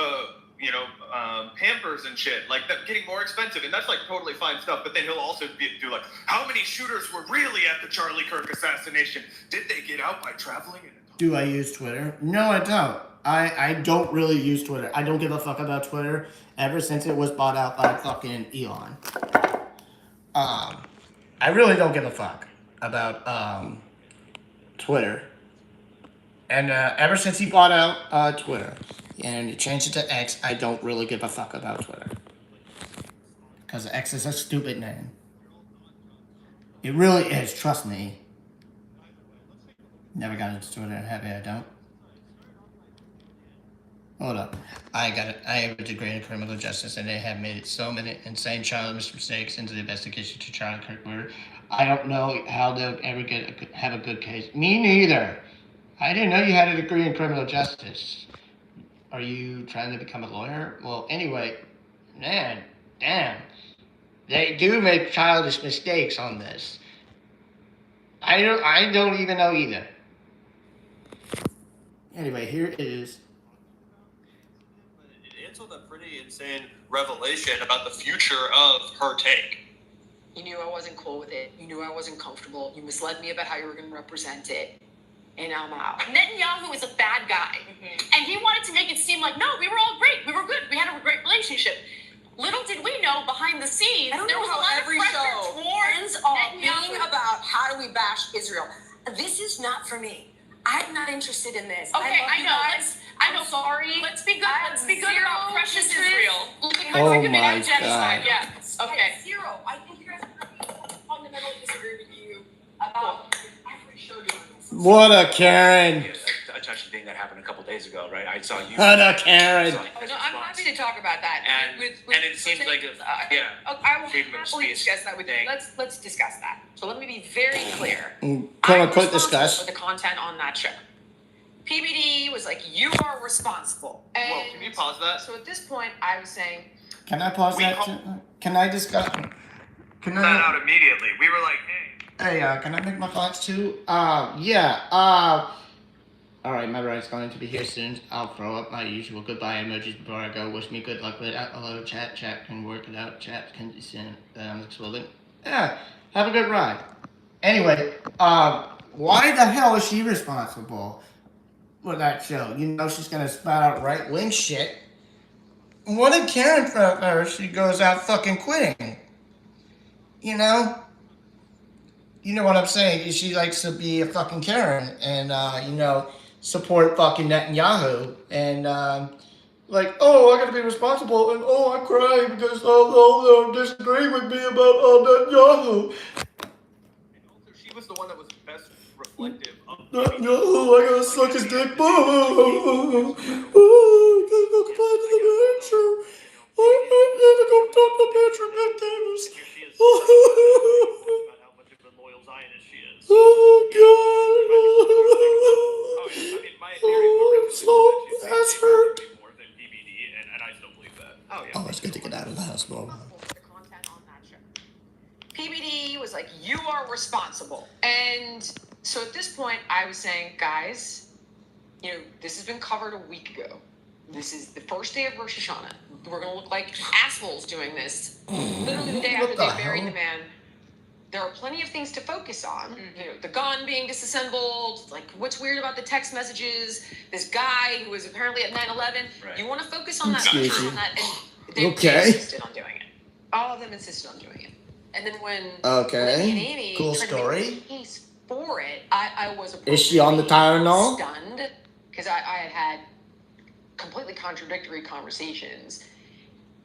Pampers and shit, like that getting more expensive, and that's like totally fine stuff. But then he'll also do like, how many shooters were really at the Charlie Kirk assassination? Did they get out by traveling? Do I use Twitter? No, I don't. I don't really use Twitter. I don't give a fuck about Twitter ever since it was bought out by fucking Elon. I really don't give a fuck about Twitter. And ever since he bought out Twitter and he changed it to X, I don't really give a fuck about Twitter. Because X is a stupid name. It really is, trust me. Never got into Twitter, happy I don't. Hold up. I got it. I have a degree in criminal justice, and they have made so many insane childish mistakes into the investigation to Charlie Kirk murder. I don't know how they'll ever have a good case. Me neither. I didn't know you had a degree in criminal justice. Are you trying to become a lawyer? Well, anyway, man, damn. They do make childish mistakes on this. I don't even know either. Anyway, here it is. It's a pretty insane revelation about the future of her take. You knew I wasn't cool with it. You knew I wasn't comfortable. You misled me about how you were going to represent it. And I'm out. Netanyahu is a bad guy. And he wanted to make it seem like, no, we were all great. We were good. We had a great relationship. Little did we know behind the scenes, there was a lot of pressure towards being about how do we bash Israel. This is not for me. I'm not interested in this. Okay, I know. I'm sorry. Let's be good. Let's be good about precious Israel. Oh my God. Yeah. Okay. Zero. I think you guys are fundamentally disagree with you about every show doing this. What a Karen. A touchy thing that happened a couple days ago, right? I saw you. What a Karen. No, I'm happy to talk about that. And it seems like I will happily discuss that with you. Let's discuss that. So let me be very clear. Quote unquote discuss. For the content on that show. PBD was like, you are responsible. And whoa, can you pause that? So at this point, I was saying, can I pause that? Can I discuss? Can that out immediately. We were like, hey. Hey, can I make my thoughts too? Yeah. All right, my ride's going to be here soon. I'll throw up my usual goodbye emojis before I go. Wish me good luck with it. Hello, chat. Chat can work it out. Chat can send exploding. Yeah, have a good ride. Anyway, why the hell is she responsible for that show? You know she's gonna spout out right-wing shit. What a Karen for her. She goes out fucking quitting. You know? You know what I'm saying? She likes to be a fucking Karen and, support fucking Netanyahu. And, I gotta be responsible. And, I cry because, they're disagreeing with me about Netanyahu. And also, she was the one that was best reflective of Netanyahu, I gotta suck his dick. Oh, I gotta go comply to the manager. I gotta go talk to Patrick McDaniels. Oh, God. That's hurt. More than PBD, and I still believe that. Oh, it's good to get out of the house, bro. the content on that was like, you are responsible. And so at this point, I was saying, guys, this has been covered a week ago. This is the first day of Rosh Hashanah. We're going to look like assholes doing this. Literally the day after they buried the man. There are plenty of things to focus on. The gun being disassembled, like what's weird about the text messages, this guy who was apparently at 9/11. Right. You want to focus on that. And they insisted on doing it. All of them insisted on doing it. And then when Libby and Amy tried to make a case for it, I was Is she on the Tylenol? Stunned, because I had completely contradictory conversations.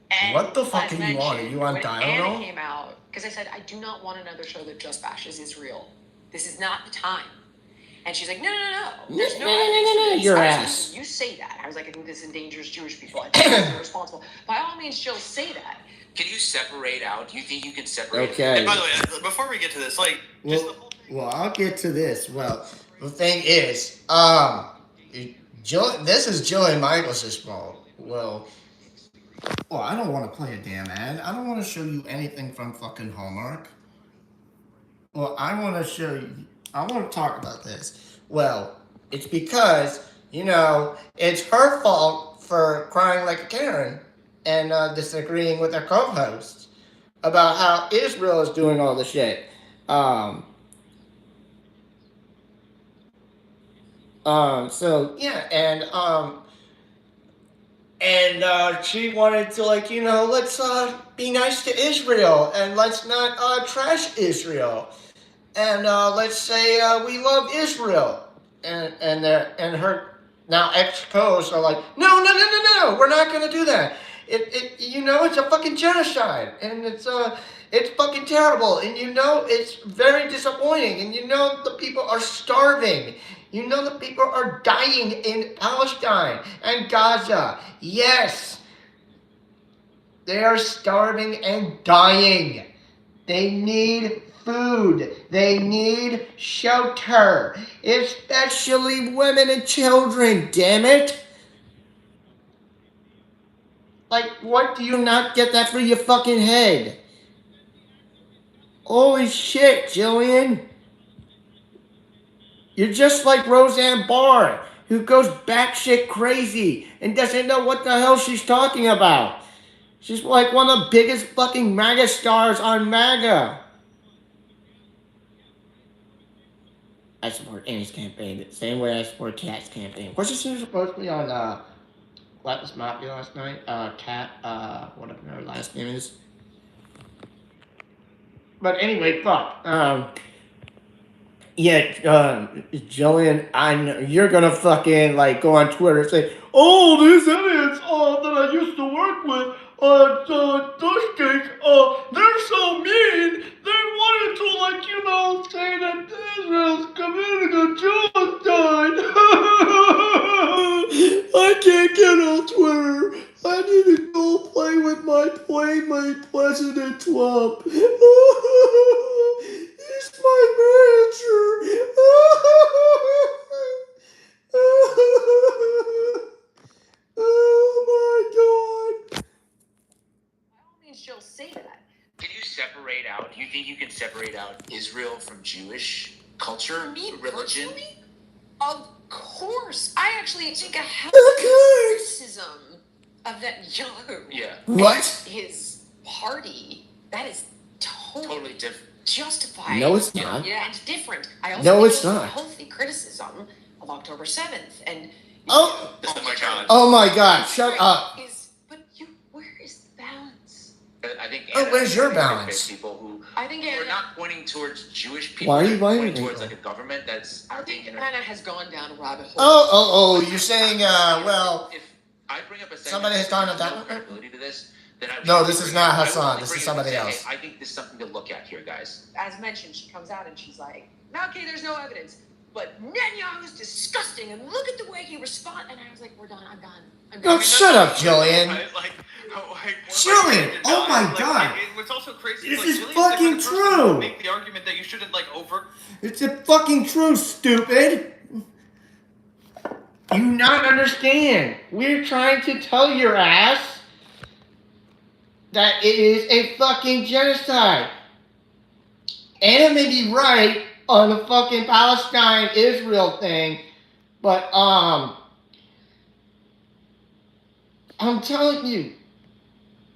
And what the fuck are you on? Are you on when Tylenol? Anna came out, because I said, I do not want another show that just bashes Israel. This is not the time. And she's like, no. There's no. Your ass. You say that. I was like, I think this endangers Jewish people. I think this is irresponsible. By all means, Jill, say that. Can you separate out? Do you think you can separate? Okay. And by the way, before we get to this, like, just the whole thing. Well, I'll get to this. Well, the thing is, this is Jillian Michaels' fault. Well, I don't want to play a damn ad. I don't want to show you anything from fucking Hallmark. Well, I want to talk about this. Well, it's because, it's her fault for crying like a Karen and disagreeing with her co-hosts about how Israel is doing all the shit. So, yeah, and she wanted to, let's be nice to Israel, and let's not trash Israel, and let's say we love Israel, and her now ex-co-hosts are like, no, we're not gonna do that. It's a fucking genocide, and it's fucking terrible, and it's very disappointing, and the people are starving. The people are dying in Palestine and Gaza. Yes. They are starving and dying. They need food. They need shelter. Especially women and children, damn it. Like, what do you not get that through your fucking head? Holy shit, Jillian. You're just like Roseanne Barr, who goes batshit crazy and doesn't know what the hell she's talking about. She's like one of the biggest fucking MAGA stars on MAGA. I support Amy's campaign the same way I support Kat's campaign. Wasn't she supposed to be on Lapis Mafia last night? Kat, whatever her last name is. But anyway, fuck. Yeah, Jillian, I know you're gonna fucking go on Twitter and say, "Oh, these idiots that I used to work with Dushcake, they're so mean. They wanted to say that Israel's committing a genocide." I can't get on Twitter. I need to go play with my playmate President Trump. He's my manager. Oh my god. By all means, Jill, say that. Can you separate out? Do you think you can separate out Israel from Jewish culture, religion? Personally? Of course. I actually take a healthy criticism of Netanyahu. Yeah. What? His party. That is Totally different. Justified. No, it's not. Yeah, and different. I also No, think it's not. Healthy criticism of October 7th and. Oh my god. Oh my god! Shut up. Where is the balance? I think. Where's your balance? People who I think are not pointing towards Jewish people. Why are you pointing blaming towards people? a government that's? I think Anna has gone down a rabbit hole. Oh! You're saying well. If I bring up a Somebody has gone on that. credibility to this. No, this is not Hassan. This is somebody else. Hey, I think this is something to look at here, guys. As mentioned, she comes out and she's like, "Okay, there's no evidence, but Netanyahu's disgusting, and look at the way he responds." And I was like, "We're done. I'm done." No, shut up, Jillian. Jillian, Jillian, oh my god. What's also crazy This is is Jillian's fucking the kind of person who true. would make the argument that you shouldn't It's a fucking true, stupid. You not understand. We're trying to tell your ass that it is a fucking genocide. Anna may be right on the fucking Palestine-Israel thing, but I'm telling you,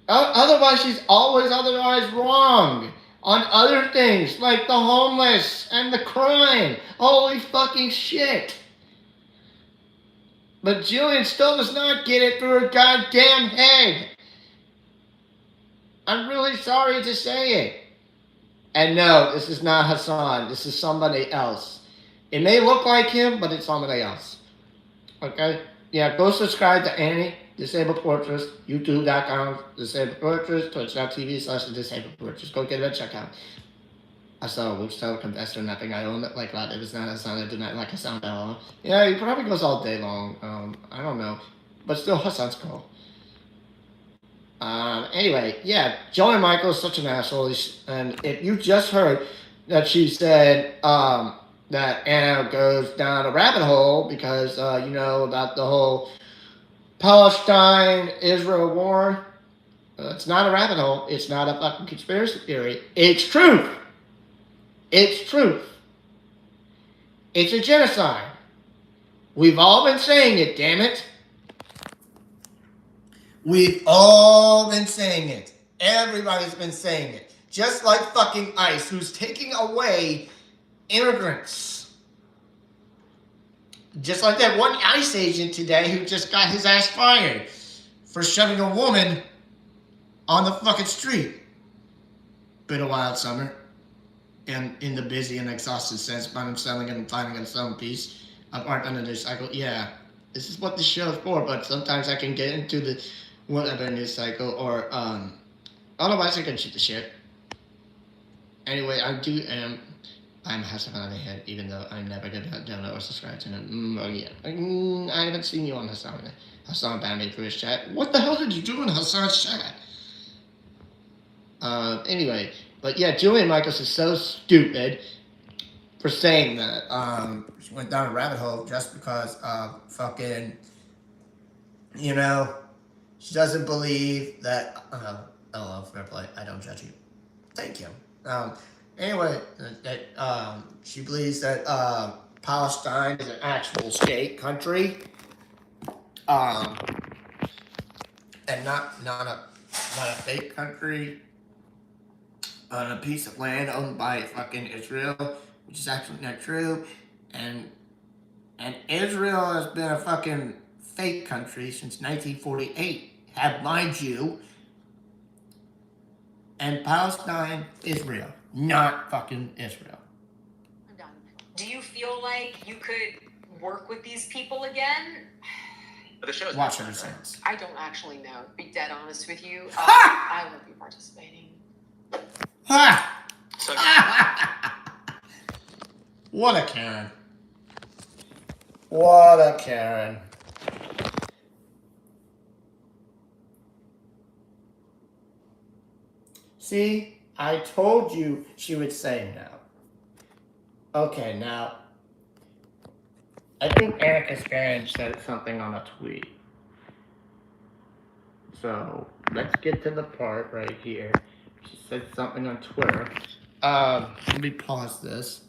otherwise she's always otherwise wrong on other things like the homeless and the crime. Holy fucking shit. But Jillian still does not get it through her goddamn head. I'm really sorry to say it. And no, this is not Hassan. This is somebody else. It may look like him, but it's somebody else. Okay? Yeah, go subscribe to Annie, Disabled Fortress, YouTube.com, Disabled Fortress, Twitch.tv/Disabled Fortress. Go get it, check out. I saw a Luke Style confessed or nothing. I own it like that. It was not Hassan. I do not like Hassan at all. Yeah, he probably goes all day long. I don't know. But still, Hassan's cool. Anyway, yeah, Joey Michael is such an asshole. And if you just heard that she said that Anna goes down a rabbit hole because, about the whole Palestine-Israel war, it's not a rabbit hole. It's not a fucking conspiracy theory. It's truth. It's truth. It's a genocide. We've all been saying it, damn it. We've all been saying it. Everybody's been saying it. Just like fucking ICE, who's taking away immigrants. Just like that one ICE agent today who just got his ass fired for shoving a woman on the fucking street. Been a wild summer. And in the busy and exhausted sense, but I'm selling and finding a some piece of art under this cycle. Yeah, this is what this show is for, but sometimes I can get into the whatever news cycle, or otherwise I can shoot the shit. Anyway, I'm Hassan on the head, even though I'm never gonna download or subscribe to him. I haven't seen you on Hassan. Hassan banned me for his chat. What the hell did you do in Hassan's chat? Anyway, but yeah, Julian Michaels is so stupid for saying that. She went down a rabbit hole just because fucking, she doesn't believe that. Fair play. I don't judge you. Thank you. Anyway, she believes that Palestine is an actual state country, and not a fake country on a piece of land owned by fucking Israel, which is actually not true, and Israel has been a fucking fake country since 1948. Have mind you. And Palestine, Israel, not fucking Israel. I'm done. Do you feel like you could work with these people again? The show's Watch it, sense. I don't actually know. To be dead honest with you, I won't be participating. Ha! So, What a Karen. What a Karen. See, I told you she would say no. Okay, now, I think Erica Sparrow said something on a tweet. So, let's get to the part right here. She said something on Twitter. Let me pause this.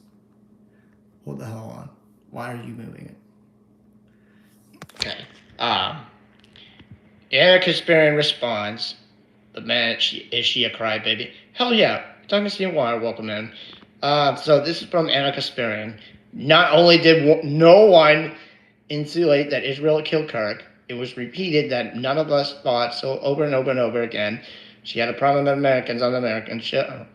Hold the hell on. Why are you moving it? Okay. Erica Sparrow responds, but man, is she a crybaby? Hell yeah. Time to see why. Welcome in. So this is from Erica Sparrow. Not only did no one insinuate that Israel killed Kirk, it was repeated that none of us thought so over and over and over again. She had a problem with Americans on the American show,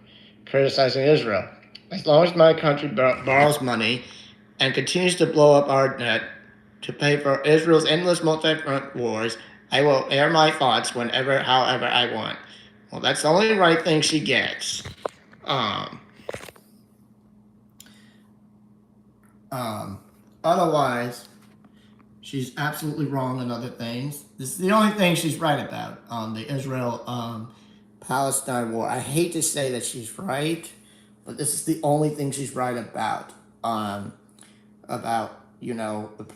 criticizing Israel. As long as my country borrows money and continues to blow up our debt to pay for Israel's endless multi-front wars, I will air my thoughts whenever, however I want. Well, that's the only right thing she gets. Otherwise, she's absolutely wrong on other things. This is the only thing she's right about on the Israel-Palestine war. I hate to say that she's right, but this is the only thing she's right about. The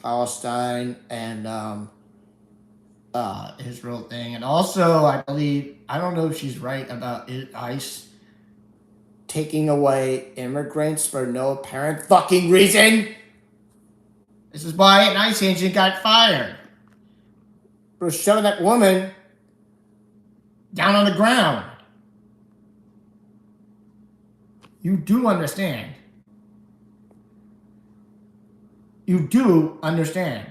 Palestine and Israel thing. And also, I don't know if she's right about ICE taking away immigrants for no apparent fucking reason. This is why an ICE agent got fired. For shoving that woman down on the ground. You do understand. You do understand.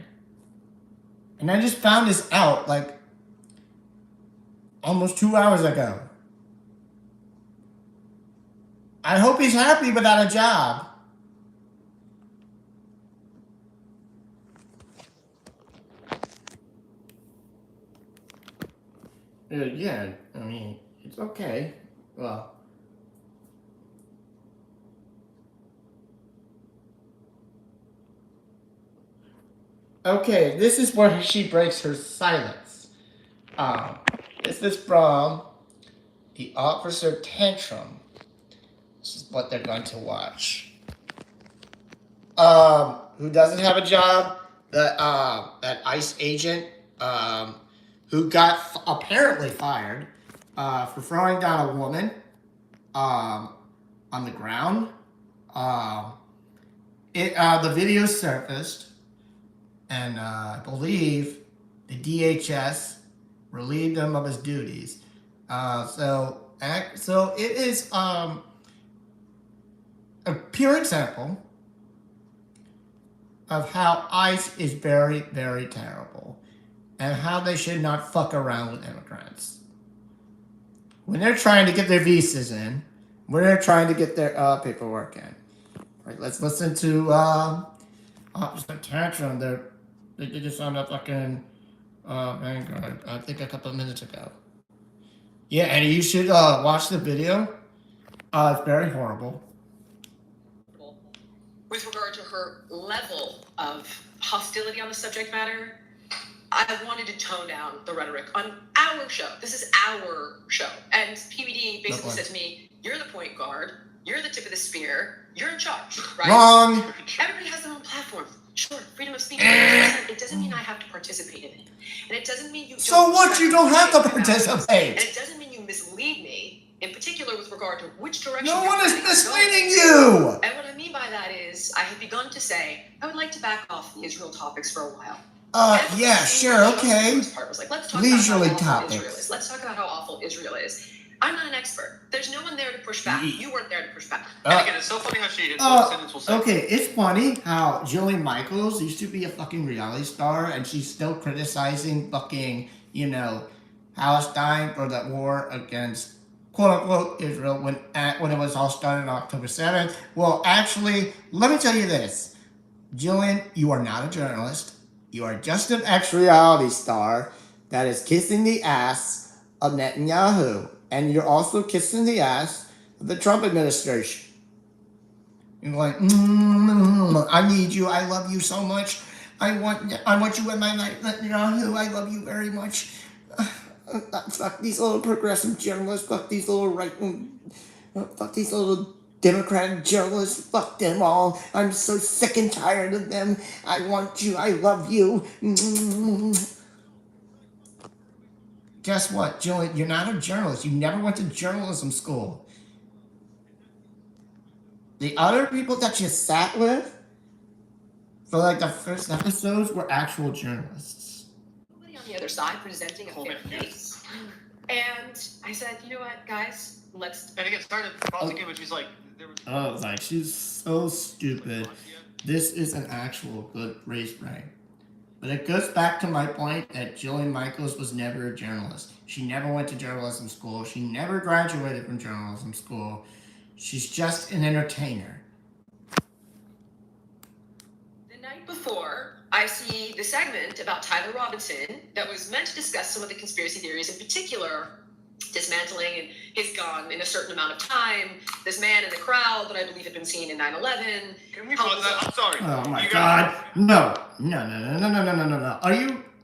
And I just found this out like almost 2 hours ago. I hope he's happy without a job. Yeah, I mean, it's okay. Well, okay, this is where she breaks her silence. This is from the Officer Tantrum. This is what they're going to watch. Who doesn't have a job? That ICE agent, who got apparently fired, for throwing down a woman, on the ground. The video surfaced, and I believe the DHS relieved him of his duties. So it is a pure example of how ICE is very, very terrible, and how they should not fuck around with immigrants. When they're trying to get their visas in, when they're trying to get their paperwork in. All right, let's listen to Officer Tantrum. They did this on a fucking Vanguard, I think a couple of minutes ago. Yeah, and you should watch the video. It's very horrible. With regard to her level of hostility on the subject matter, I wanted to tone down the rhetoric on our show. This is our show. And PBD basically said to me, you're the point guard, you're the tip of the spear, you're in charge, right? Wrong. Everybody has their own platform. Sure, freedom of speech. It doesn't mean I have to participate in it. And it doesn't mean you don't. So what? You don't have to participate. And it doesn't mean you mislead me, in particular with regard to which direction. No one is misleading you. And what I mean by that is, I have begun to say, I would like to back off the Israel topics for a while. Yeah, sure, okay. Part was like, let's talk Leisurely about how awful topics. Israel is. Let's talk about how awful Israel is. I'm not an expert. There's no one there to push back. You weren't there to push back. And again, it's so funny how she in one sentence will say. Okay, it's funny how Jillian Michaels used to be a fucking reality star, and she's still criticizing fucking, Palestine for that war against quote-unquote Israel when it was all started on October 7th. Well, actually, let me tell you this. Jillian, you are not a journalist. You are just an ex-reality star that is kissing the ass of Netanyahu. And you're also kissing the ass of the Trump administration. You're like, I need you. I love you so much. I want you in my life, Netanyahu. I love you very much. Fuck these little progressive journalists. Fuck these little fuck these little Democratic journalists. Fuck them all. I'm so sick and tired of them. I want you. I love you. Guess what, Julian? You're not a journalist. You never went to journalism school. The other people that you sat with for like the first episodes were actual journalists. Somebody on the other side presenting a fair case. And I said, you know what, guys, let's. And again, started to pause again, but she's like, she's so stupid. This is an actual good race brain. But it goes back to my point that Jillian Michaels was never a journalist. She never went to journalism school. She never graduated from journalism school. She's just an entertainer. The night before, I see the segment about Tyler Robinson that was meant to discuss some of the conspiracy theories, in particular, dismantling and his gun in a certain amount of time. This man in the crowd that I believe had been seen in 9/11. Can we pause that? I'm sorry. Oh my God. No.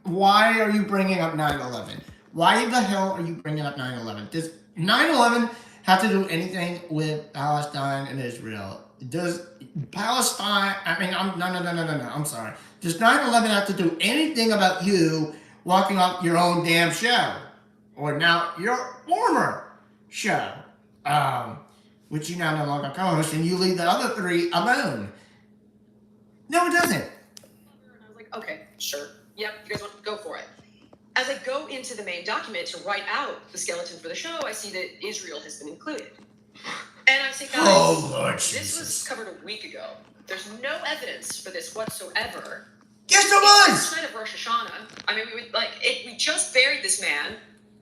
Why are you bringing up 9/11? Why the hell are you bringing up 9/11? Does 9/11 have to do anything with Palestine and Israel? Does Palestine, no. I'm sorry. Does 9/11 have to do anything about you walking off your own damn show? Or now your former show? which you now no longer co-host, and you leave the other 3 alone. No, it doesn't. And I was like, okay, sure. Yep, you guys want to go for it. As I go into the main document to write out the skeleton for the show, I see that Israel has been included. And I say, guys, oh, Lord this Jesus. was covered a week ago. There's no evidence for this whatsoever. Yes, there was! It's the night of Rosh Hashanah. I mean, we just buried this man.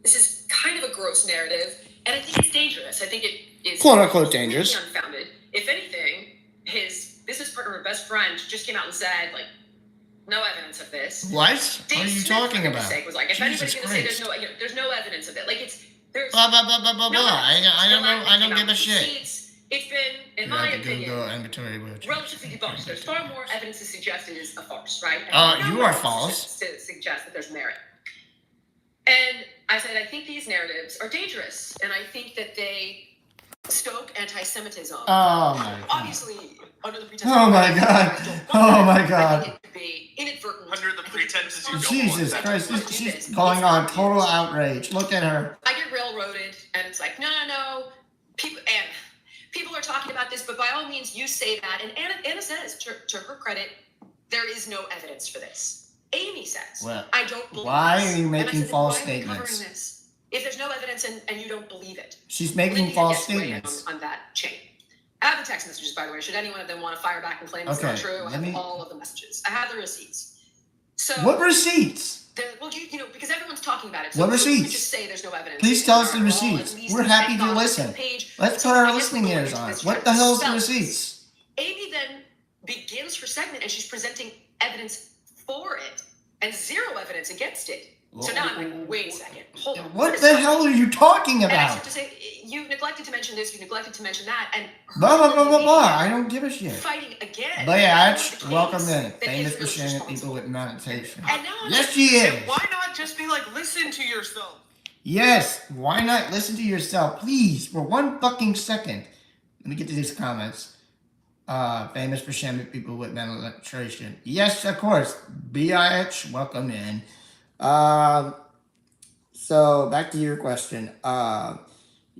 This is kind of a gross narrative, and I think it's dangerous. I think it is quote-unquote dangerous. Unfounded. If anything, his business partner or best friend just came out and said, like, no evidence of this. What? Dave What are you Smith, talking about? Sake, was like, if Jesus anybody's going to say Christ. there's no evidence of it, like there's Blah, blah, blah, blah, blah, no blah. I don't give a shit. receipts. It's been, in my opinion, inventory with relatively debunked. There's far more evidence to suggest it is a farce, right? You are false. To suggest that there's merit. And I said, I think these narratives are dangerous, and I think that they stoke anti-Semitism. Oh my God. Obviously, under the pretense. Oh my God. Oh my God. I think it could be inadvertent. Under the pretenses you don't Jesus want Christ, she's going on total outrage. Look at her. I get railroaded, and it's like, no. People are talking about this, but by all means, you say that. And Anna says, to her credit, there is no evidence for this. Amy says, Well, I don't believe why this. are you And I making said, false why are we statements? covering this? If there's no evidence and you don't believe it. She's making Lydia false gets weighed in statements. on that chain. I have the text messages, by the way. Should any one of them want to fire back and claim it's not true? I have all of the messages. I have the receipts. So What receipts? well, because everyone's talking about it. What receipts? We just say there's no evidence. Please tell us the receipts. We're happy to listen. Let's put our listening ears on. What the hell's the receipts? Amy then begins her segment and she's presenting evidence for it and zero evidence against it. So now I'm like, wait a second, hold on. What the hell are you talking And I about? start to say, you neglected to mention this, you neglected to mention that, and Blah, blah, blah, blah, blah. I don't give a shit. fighting again. Bayach, welcome in. That Famous Israel for is sharing responsible. people with meditation. And now I'm Yes, like, she is. Why not just be like, listen to yourself? Yes, why not listen to yourself, please, for 1 fucking second. Let me get to these comments. Famous for shaming people with mental illustration. Yes, of course. BIH, welcome in. So back to your question. So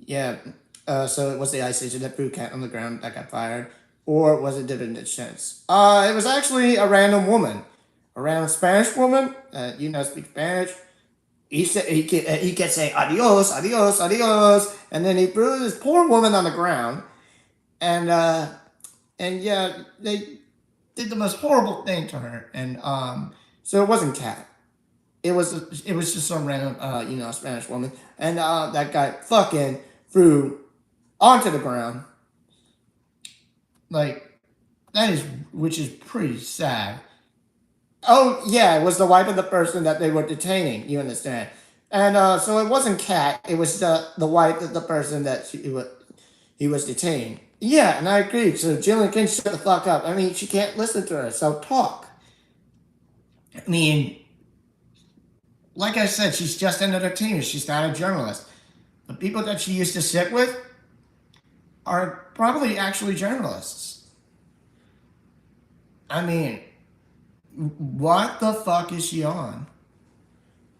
it was the ice agent that threw cat on the ground that got fired, or was it different chance? It was actually a random woman, a random Spanish woman. Speaks Spanish. He said he kept saying adios, adios, adios, and then he threw this poor woman on the ground, and yeah, they did the most horrible thing to her, and so it wasn't cat. It was just some random Spanish woman, and that guy fucking threw onto the ground. Like which is pretty sad. Oh yeah, it was the wife of the person that they were detaining. You understand? And so it wasn't cat. It was the wife of the person that he was detaining. Yeah, and I agree. So Jillian can shut the fuck up. I mean, she can't listen to her. So talk. I mean, like I said, she's just an entertainer. She's not a journalist. The people that she used to sit with are probably actually journalists. I mean, what the fuck is she on?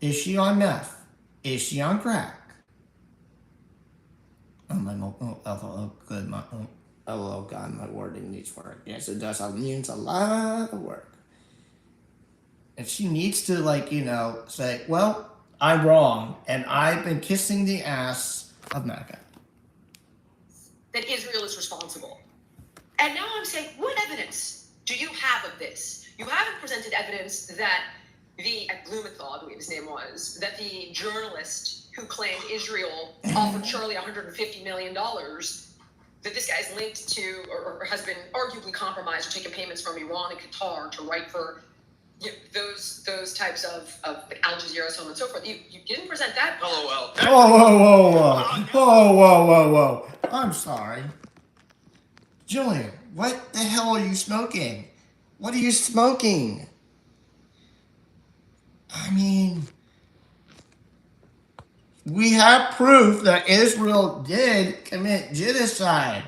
Is she on meth? Is she on crack? Oh God, my wording needs work. Yes, it does. It means a lot of work. And she needs to, say, well, I'm wrong, and I've been kissing the ass of Mecca. That Israel is responsible. And now I'm saying, what evidence do you have of this? You haven't presented evidence that Blumenthal, I believe his name was, that the journalist who claimed Israel offered Charlie $150 million, that this guy's linked to or has been arguably compromised or taken payments from Iran and Qatar to write for those types of Al Jazeera, so on and so forth. You didn't present that. LOL. Whoa. I'm sorry. Julian, what the hell are you smoking? What are you smoking? I mean, we have proof that Israel did commit genocide.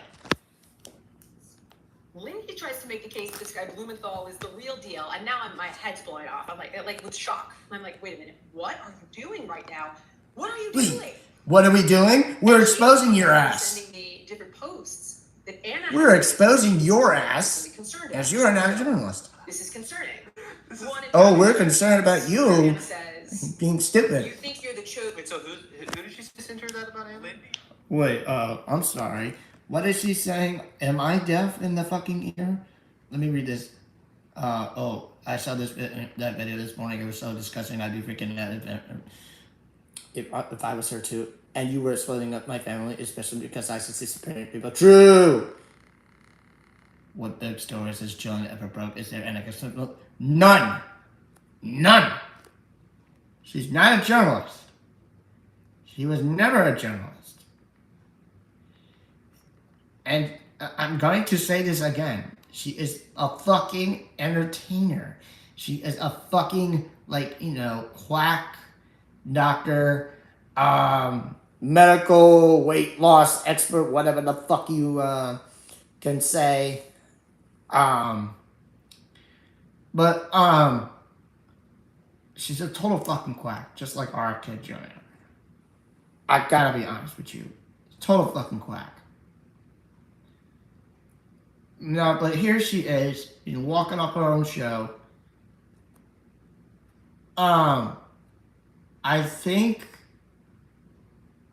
Lindsay tries to make the case that this guy Blumenthal is the real deal, and now my head's blowing off. I'm like with shock. I'm like, wait a minute, what are you doing right now? What are you doing? What are we doing? We're exposing your ass. Sending the different posts that Anna. We're exposing your ass as you're not a journalist. This is concerning. Oh, we're concerned about you being You stupid. think you're the chosen. Wait, so who did she censor that about Anna? Wait, I'm sorry. What is she saying? Am I deaf in the fucking ear? Let me read this. I saw that video this morning. It was so disgusting. I'd be freaking out if I was her too. And you were exploding up my family, especially because I suspicious people. True. What big stories has Joan ever broke? Is there any? None. None. She's not a journalist. She was never a journalist. And I'm going to say this again. She is a fucking entertainer. She is a fucking, quack doctor, medical weight loss expert, whatever the fuck you can say. But she's a total fucking quack, just like our kid Joanna. I gotta be honest with you. Total fucking quack. No, but here she is, walking off her own show. I think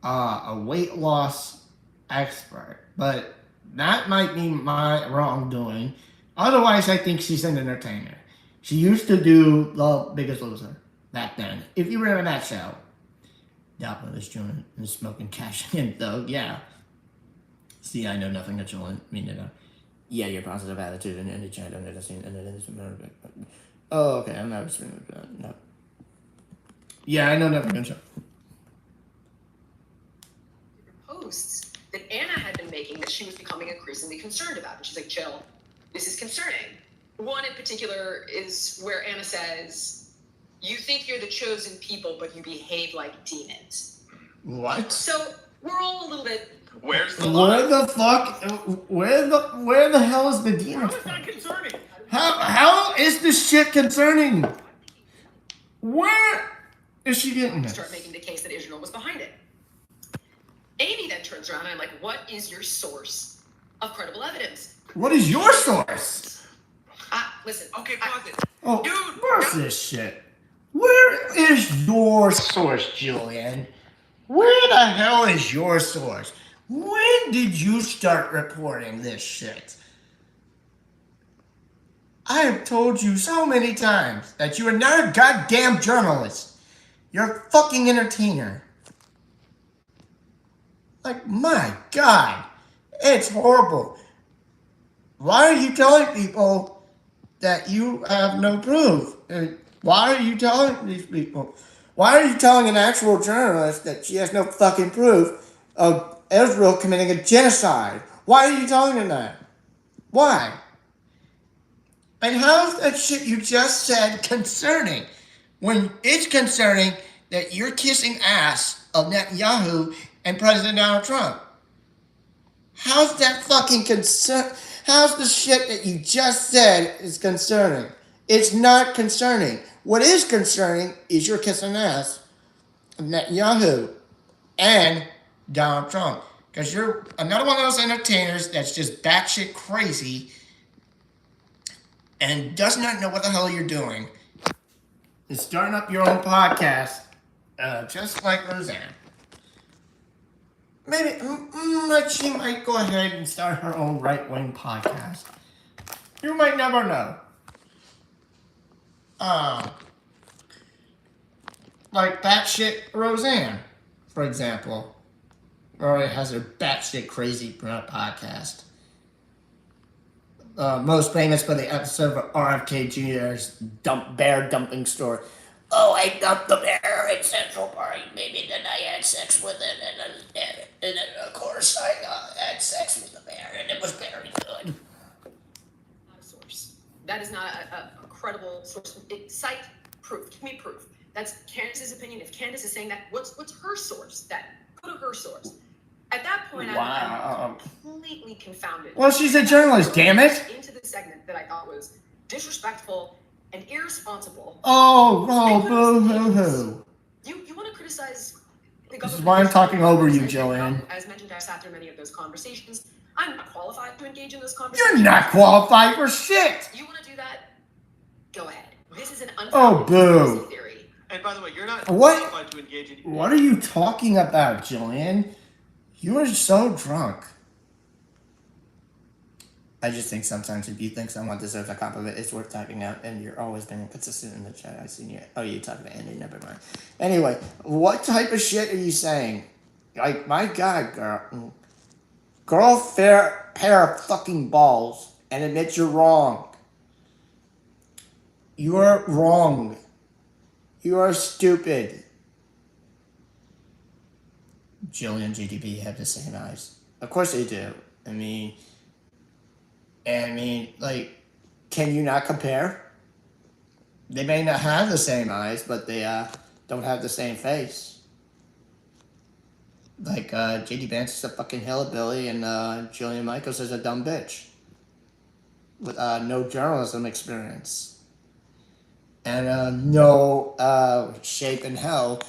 a weight loss expert, but that might be my wrongdoing. Otherwise, I think she's an entertainer. She used to do The Biggest Loser back then. If you remember that show. Dapper was joint and smoking cash in, though, yeah. See, I know nothing of joint. Yeah, your positive attitude and any chat under the scene and it is. Oh, okay, I'm not assuming that. No. Yeah, I know nothing of joint. Posts that Anna had been making that she was becoming increasingly concerned about. And she's like, Jill, this is concerning. One in particular is where Anna says, you think you're the chosen people, but you behave like demons. What? So we're all a little bit. Where's the Where the fuck? Where the hell is the demon? How is that concerning? How is this shit concerning? Where is she getting this? Start making the case that Israel was behind it. Amy then turns around and I'm like, what is your source of credible evidence? What is your source? Listen. Okay, pause it. Oh, Dude, where's this shit? Where is your source, Julian? Where the hell is your source? When did you start reporting this shit? I have told you so many times that you are not a goddamn journalist. You're a fucking entertainer. Like, my God. It's horrible. Why are you telling people that you have no proof? Why are you telling these people? Why are you telling an actual journalist that she has no fucking proof of Israel committing a genocide? Why are you telling them that? Why? And how's that shit you just said concerning? When it's concerning that you're kissing ass of Netanyahu and President Donald Trump. How's that fucking concern? How's the shit that you just said is concerning? It's not concerning. What is concerning is you're kissing ass of Netanyahu and Donald Trump. Because you're another one of those entertainers that's just batshit crazy and does not know what the hell you're doing. Is starting up your own podcast, just like Roseanne. Maybe she might go ahead and start her own right-wing podcast. You might never know. Like batshit Roseanne, for example. Or it has her batshit crazy podcast. Most famous for the episode of RFK Jr.'s bear dumping story. Oh, I dumped the bear in Central Park. Maybe then I had sex with it, and then of course I had sex with the bear, and it was very good. Not a source. That is not a credible source. Cite proof. Give me proof. That's Candace's opinion. If Candace is saying that, what's her source? Go to her source. At that point, I'm completely confounded. Well, she's a journalist, damn it. Into the segment that I thought was disrespectful and irresponsible. Oh, boo-hoo-hoo. You want to criticize This is why I'm talking over you, Joanne. As mentioned, I sat through many of those conversations. I'm not qualified to engage in those conversations. You're not qualified for shit. You want to do that? Go ahead. This is an Oh, boo. conspiracy theory. And by the way, you're not What? qualified to engage in. What are you talking about, Jillian? You are so drunk. I just think sometimes if you think someone deserves a compliment, it's worth typing out, and you're always being consistent in the chat. I seen you. Oh, you talking to Andy? Never mind. Anyway, what type of shit are you saying? Like, my God, girl, fair pair of fucking balls, and admit you're wrong. You are wrong. You are stupid. Jillian and GDP have the same eyes. Of course they do. I mean, like, can you not compare? They may not have the same eyes, but they don't have the same face. Like, JD Vance is a fucking hillbilly, and Jillian Michaels is a dumb bitch with no journalism experience. And no shape in hell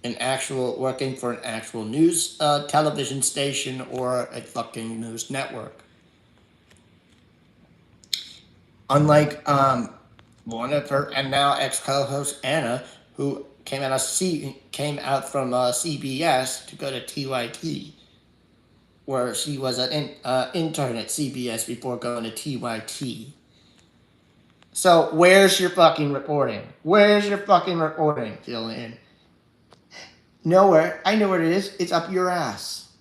working for an actual news television station or a fucking news network. Unlike one of her and now ex-co-host Anna, who came out from CBS to go to TYT, where she was an intern at CBS before going to TYT. So where's your fucking reporting? Where's your fucking reporting, Jillian? Nowhere. I know where it is. It's up your ass.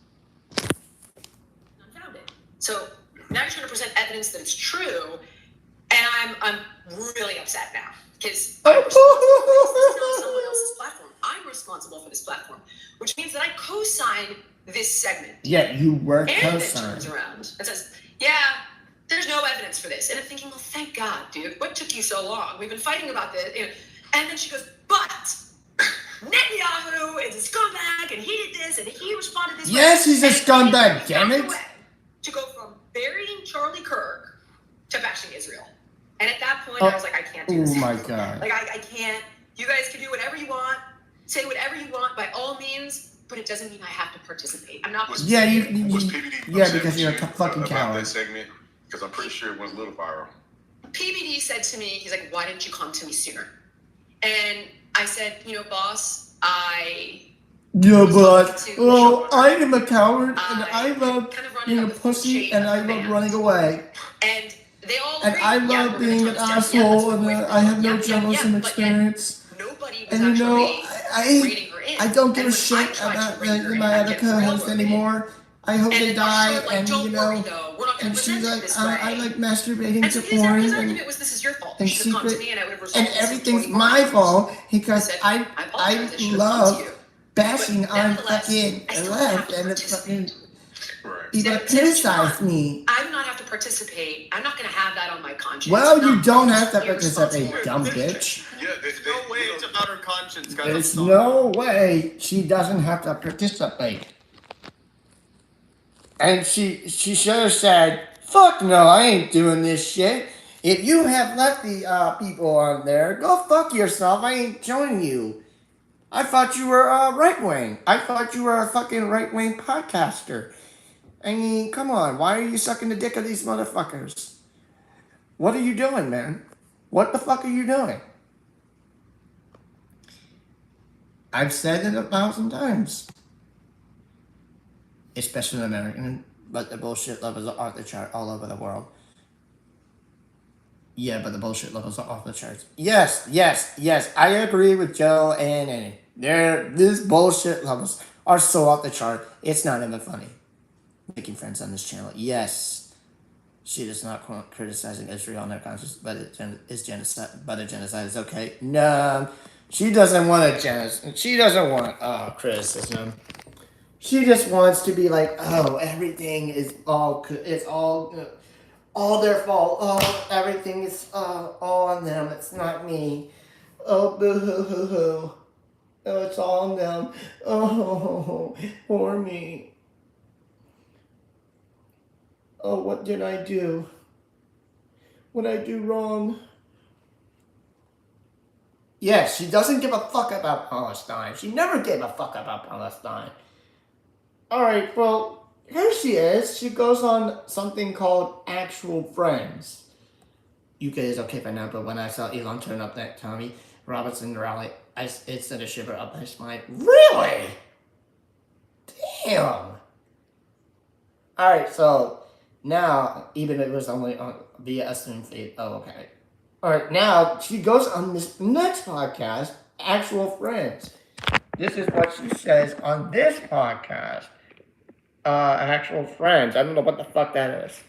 Unfounded. So now you're trying to present evidence that it's true, and I'm really upset now because I'm responsible for this. This is not someone else's platform. I'm responsible for this platform, which means that I co-sign this segment. Yeah, you were co-signed. And it co-signed. turns around and says, "Yeah, there's no evidence for this." And I'm thinking, well, thank God, dude. What took you so long? We've been fighting about this. And then she goes, "But Netanyahu is a scumbag, and he did this, and he responded this way." Yes, he's a scumbag, damn it. To go from burying Charlie Kirk to bashing Israel. And at that point, I was like, I can't do this. Oh, my God. Like, I can't. You guys can do whatever you want. Say whatever you want by all means, but it doesn't mean I have to participate. I'm not. Yeah, Was PBD because you're a fucking about coward. that segment? Because I'm pretty sure it went a little viral. PBD said to me, he's like, "Why didn't you come to me sooner?" And I said, boss, Yeah, but I am a coward, and I love being a pussy, and I love running away. And they all and I love being an asshole, and I have no journalism experience. And I don't give a shit about my other co-host anymore. I hope they die, and and she's like, I like masturbating to porn and secret, and everything's my fault because I love bashing on fucking left and the fucking people criticize me. I do not have to participate. I'm not going to have that on my conscience. Well, you don't have to participate, dumb bitch. Yeah, there's no way it's about her conscience, guys. There's no way she doesn't have to participate. And she should have said, "Fuck no, I ain't doing this shit. If you have lefty people on there, go fuck yourself. I ain't joining you. I thought you were right-wing. I thought you were a fucking right-wing podcaster. I mean, come on. Why are you sucking the dick of these motherfuckers? What are you doing, man? What the fuck are you doing?" I've said it 1,000 times. Especially in American, but the bullshit levels are off the chart all over the world. Yeah, but the bullshit levels are off the charts. Yes. I agree with Joe and Annie. These bullshit levels are so off the chart. It's not even funny. Making friends on this channel. Yes. She is not criticizing Israel on their conscience, but is genocide. But a genocide is okay. No, she doesn't want a genocide. She doesn't want criticism. She just wants to be like, oh, everything is all their fault. Oh, everything is all on them. It's not me. Oh, boo hoo hoo hoo. Oh, it's all on them. Oh, poor me. Oh, what did I do? What did I do wrong? Yes, she doesn't give a fuck about Palestine. She never gave a fuck about Palestine. Alright, well, here she is. She goes on something called Actual Friends. UK is okay for now, but when I saw Elon turn up that Tommy Robinson rally, it sent a shiver up my spine. Really? Damn. Alright, so now, even if it was only on via assumed feed, oh, okay. Alright, now she goes on this next podcast, Actual Friends. This is what she says on this podcast. Actual Friends. I don't know what the fuck that is.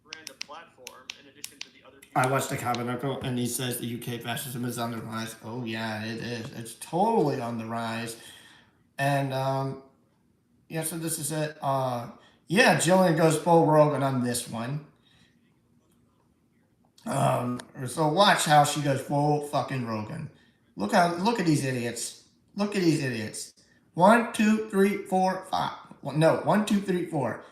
Random platform in addition to the other two. I watched the Tabernacle and he says the UK fascism is on the rise. Oh yeah, it is. It's totally on the rise. And yeah, so this is it. Yeah, Jillian goes full Rogan on this one. So watch how she goes full fucking Rogan. Look at these idiots. Look at these idiots. 1, 2, 3, 4, 5. No, 1, 2, 3, 4.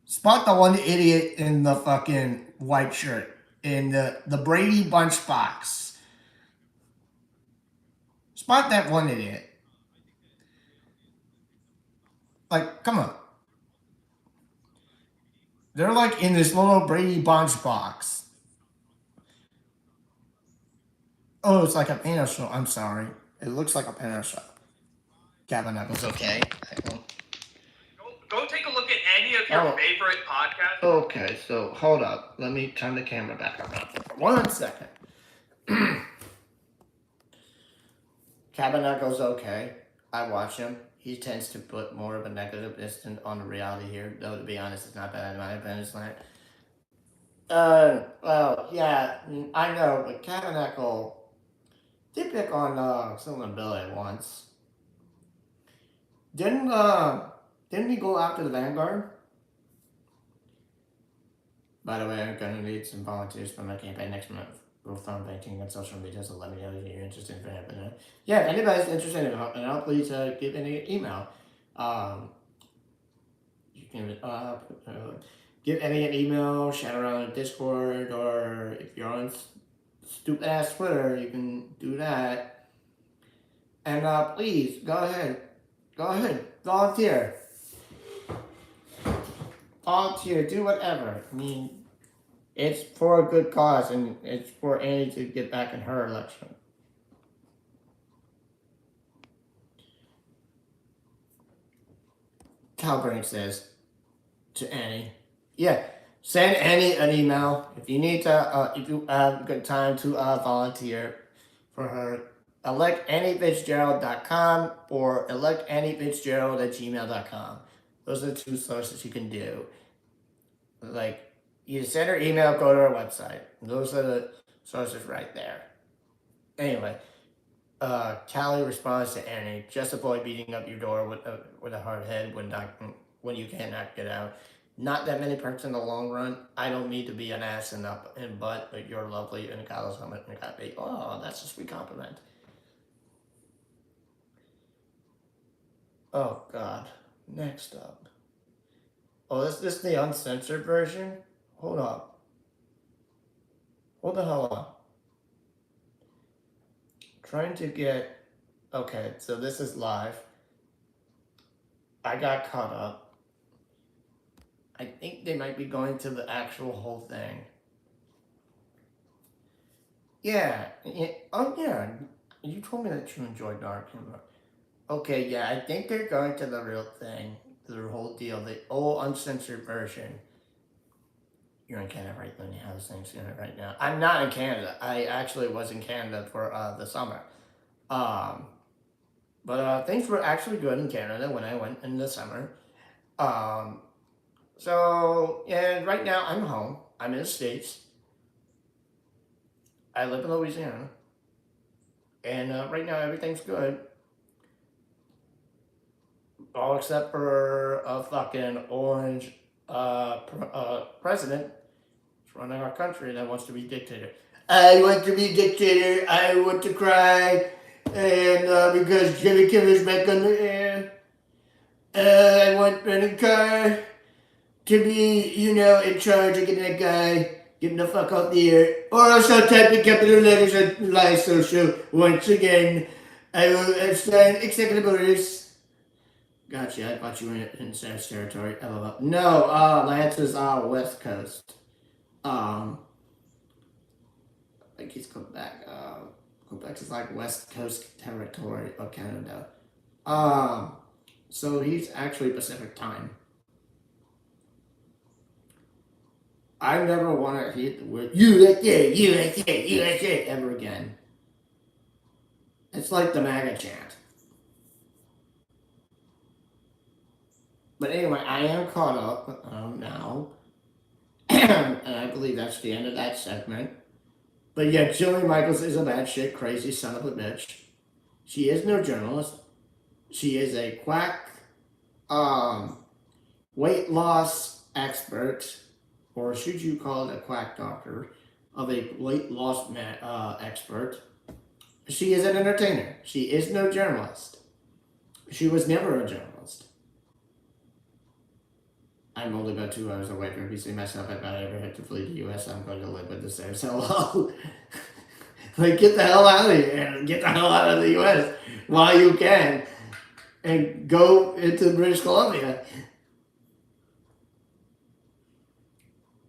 Spot the one idiot in the fucking white shirt in the Brady Bunch box. Spot that one idiot. Like, come on. They're like in this little Brady Bunch box. Oh, it's like a panel show. I'm sorry. It looks like a panel show. Tabernacle's okay. Go take a look at any of your favorite podcasts. Okay, so hold up. Let me turn the camera back around. 1 second. Tabernacle's okay. I watch him. He tends to put more of a negative instant on the reality here. Though, to be honest, it's not bad in my opinion. Well, yeah, I know, but Tabernacle did pick on Silver Billy once. Didn't he go after the Vanguard? By the way, I'm gonna need some volunteers for my campaign next month. We'll fund banking on social media, so let me know if you're interested in helping out. Yeah, if anybody's interested in helping out, please give me an email. You can give Eddie an email, shout around on Discord, or if you're on stupid ass Twitter, you can do that. And please go ahead, volunteer, do whatever. I mean, it's for a good cause, and it's for Annie to get back in her election. Calbrain says to Annie, yeah, send Annie an email if you need to. If you have a good time to volunteer for her. electanniefitzgerald.com or electanniefitzgerald@gmail.com. Those are the two sources you can do. Like, you send her email, go to her website. Those are the sources right there. Anyway, Callie responds to Annie, just avoid beating up your door with a hard head when you can't knock it out. Not that many perks in the long run. I don't need to be an ass and butt, but you're lovely and God is and God be. Oh, that's a sweet compliment. Oh God. Next up. Oh, is this the uncensored version? Hold up. Hold the hell up. Trying to get... Okay, so this is live. I got caught up. I think they might be going to the actual whole thing. Yeah. Oh, yeah. You told me that you enjoyed Dark Humor. Okay, yeah, I think they're going to the real thing. The whole deal. The old uncensored version. You're in Canada right now. How this thing's in it right now. I'm not in Canada. I actually was in Canada for the summer. But things were actually good in Canada when I went in the summer. So, yeah, right now I'm home. I'm in the States. I live in Louisiana. And right now everything's good. All except for a fucking orange president running our country that wants to be dictator. I want to be dictator. I want to cry. And because Jimmy Kimmel's back on the air. I want Brennan Carr to be, in charge of getting that guy Get the fuck out the air, or I shall type the capital letters and lie social once again. I will extend executive orders. Gotcha, I thought you were in Sarah's territory. LOL. No, Lance is West Coast. I think he's Quebec. Quebec is like West Coast territory of Canada. So he's actually Pacific time. I never want to hear the word USA, USA, USA ever again. It's like the MAGA chant. But anyway, I am caught up now. And I believe that's the end of that segment. But yeah, Jillian Michaels is a bad shit, crazy son of a bitch. She is no journalist. She is a quack weight loss expert, or should you call it a quack doctor, of a weight loss expert. She is an entertainer. She is no journalist. She was never a journalist. I'm only about 2 hours away from abusing myself. If I ever have to flee the U.S., I'm going to live with the Sarah's. Hello. Like, get the hell out of here. Get the hell out of the U.S. while you can. And go into British Columbia.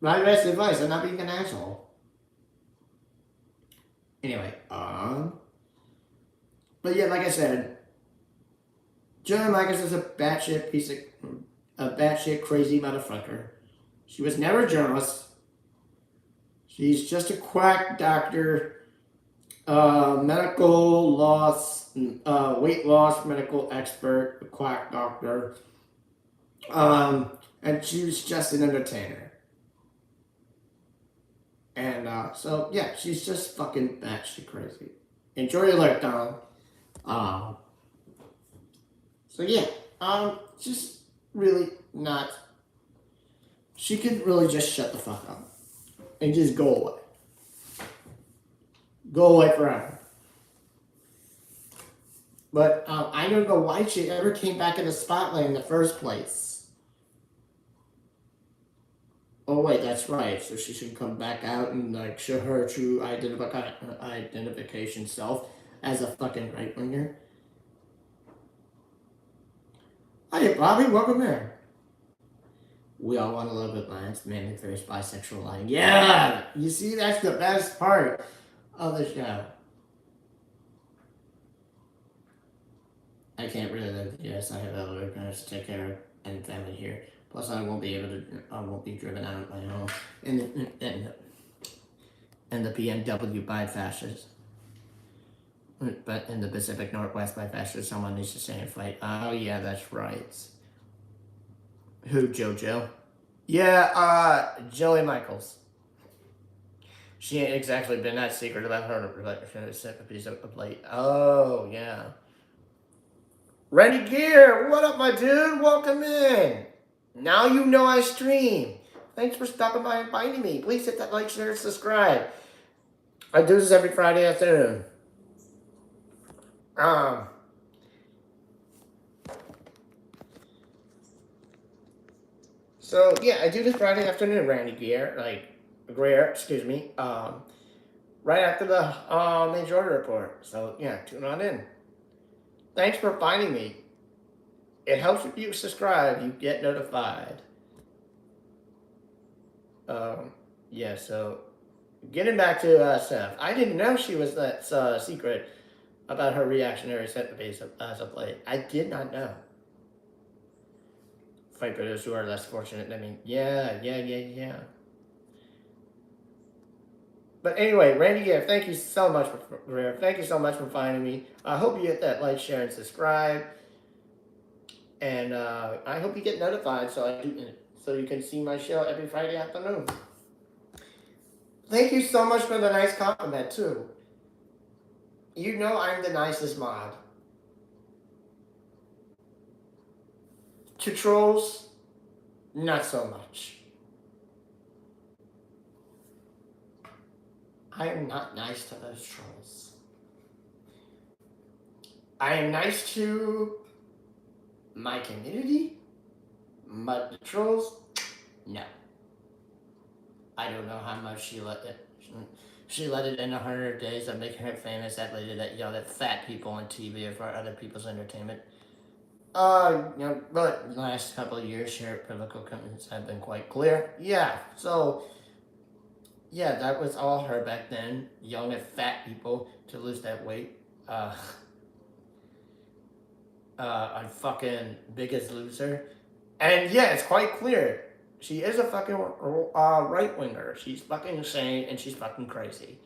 My best advice, I'm not being an asshole. Anyway, but yeah, like I said, Joanna Michaels is a batshit piece of, a batshit crazy motherfucker. She was never a journalist. She's just a quack doctor, medical loss, weight loss medical expert, a quack doctor, and she was just an entertainer. And so yeah, she's just fucking batshit crazy. Enjoy your life, Donald. So yeah, just really not. She could really just shut the fuck up and just go away. Go away forever. But I don't know why she ever came back in the spotlight in the first place. Oh wait, that's right. So she should come back out and like show her true identification self as a fucking right winger. Hey Bobby, welcome in. We all want a little bit Lance, manly, fierce, bisexual line. Yeah! You see, that's the best part of the show. I can't really live. Yes, I have elderly parents to take care of and family here. Plus, I won't be driven out of my home in the PNW by fascists. But in the Pacific Northwest by fascists, someone needs to stay and fight. Oh yeah, that's right. Who, JoJo? Yeah, Jillian Michaels. She ain't exactly been that secret about her relationship of late. Oh, yeah. Randy Gear, what up, my dude? Welcome in. Now you know I stream. Thanks for stopping by and finding me. Please hit that like, share, and subscribe. I do this every Friday afternoon. So yeah, I do this Friday afternoon, Randy Greer, excuse me, right after the majority report. So yeah, tune on in. Thanks for finding me. It helps if you subscribe, you get notified. Yeah, so getting back to Steph, I didn't know she was that secret about her reactionary set base as of late. I did not know. Fight for those who are less fortunate than me. Yeah. But anyway, Randy, yeah, thank you so much for finding me. I hope you hit that like, share, and subscribe. And I hope you get notified so you can see my show every Friday afternoon. Thank you so much for the nice compliment too. You know I'm the nicest mod. To trolls, not so much. I am not nice to those trolls. I am nice to my community, but the trolls, no. I don't know how much she let it. She let it in 100 days of making her famous. That lady that yelled at fat people on TV for other people's entertainment. But the last couple of years, her political commitments have been quite clear. Yeah, so yeah, that was all her back then, yelling at fat people to lose that weight. On fucking Biggest Loser. And yeah, it's quite clear. She is a fucking right winger. She's fucking insane and she's fucking crazy.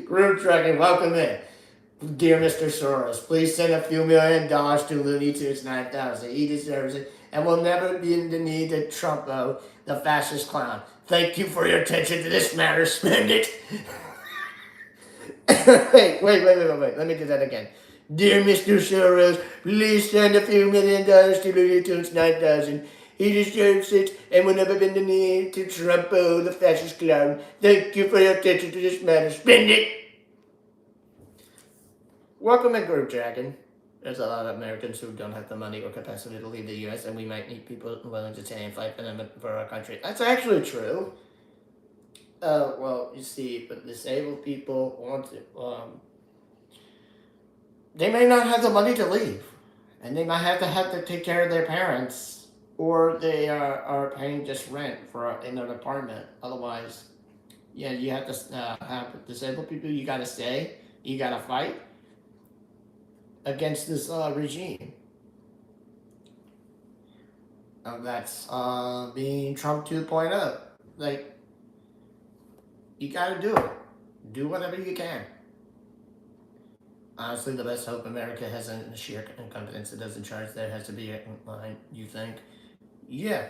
Group tracking, welcome in. Dear Mr. Soros, please send a few $1,000,000 to Looney Tunes 9000. He deserves it and will never be in the need to Trumpo, the fascist clown. Thank you for your attention to this matter. Spend it. wait. Let me do that again. Dear Mr. Soros, please send a few $1,000,000 to Looney Tunes 9000. He deserves it and will never be in the need to Trumpo, the fascist clown. Thank you for your attention to this matter. Spend it. Welcome to Group Dragon. There's a lot of Americans who don't have the money or capacity to leave the U.S., and we might need people willing to stay and fight for our country. That's actually true. Well, you see, but disabled people want to, they may not have the money to leave, and they might have to take care of their parents, or they are paying just rent in an apartment. Otherwise, yeah, you have to have disabled people. You gotta stay. You gotta fight against this regime. That's being Trump 2.0. Like, you gotta do it. Do whatever you can. Honestly, the best hope America has in sheer incompetence it doesn't charge there has to be a line, you think? Yeah,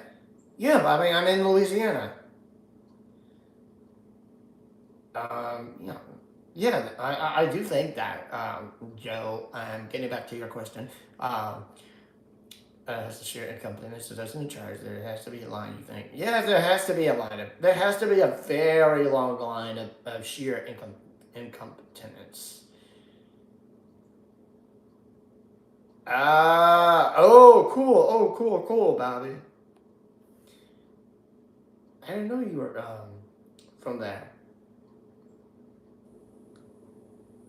Bobby, I'm in Louisiana. Yeah, I do think that, Joe, getting back to your question, has to share incompetence, it doesn't charge, there has to be a line, you think? Yeah, there has to be a line. There has to be a very long line of sheer incompetence. Cool, Bobby. I didn't know you were, from there.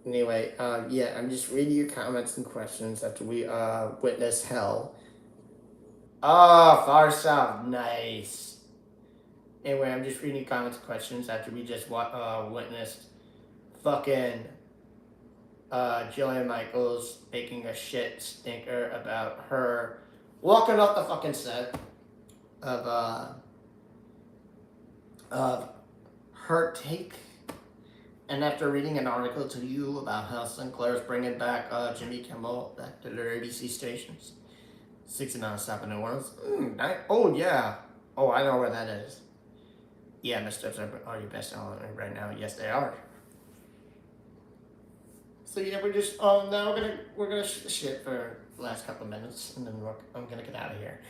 Anyway, yeah, I'm just reading your comments and questions after we witnessed hell. Far south, nice. Anyway, I'm just reading your comments and questions after we just witnessed fucking Jillian Michaels making a shit stinker about her walking off the fucking set of her take. And after reading an article to you about how Sinclair's bringing back Jimmy Kimmel back to their ABC stations, 69.7 New Orleans. Oh, yeah. Oh, I know where that is. Yeah, missteps are your best seller right now. Yes, they are. So yeah, we're just now we're gonna shit for the last couple of minutes, and then I'm gonna get out of here.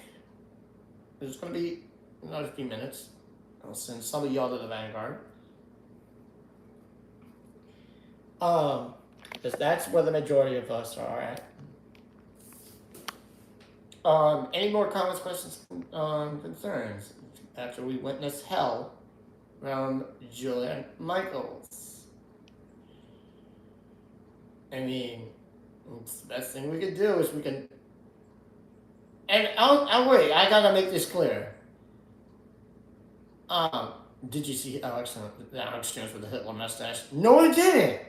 There's gonna be another few minutes. I'll send some of y'all to the Vanguard. Because that's where the majority of us are at. Any more comments, questions, concerns after we witness hell from Julian Michaels? I mean, it's the best thing we could do is we can. And I'll wait. I gotta make this clear. Did you see Alex Jones with the Hitler mustache? No, I didn't.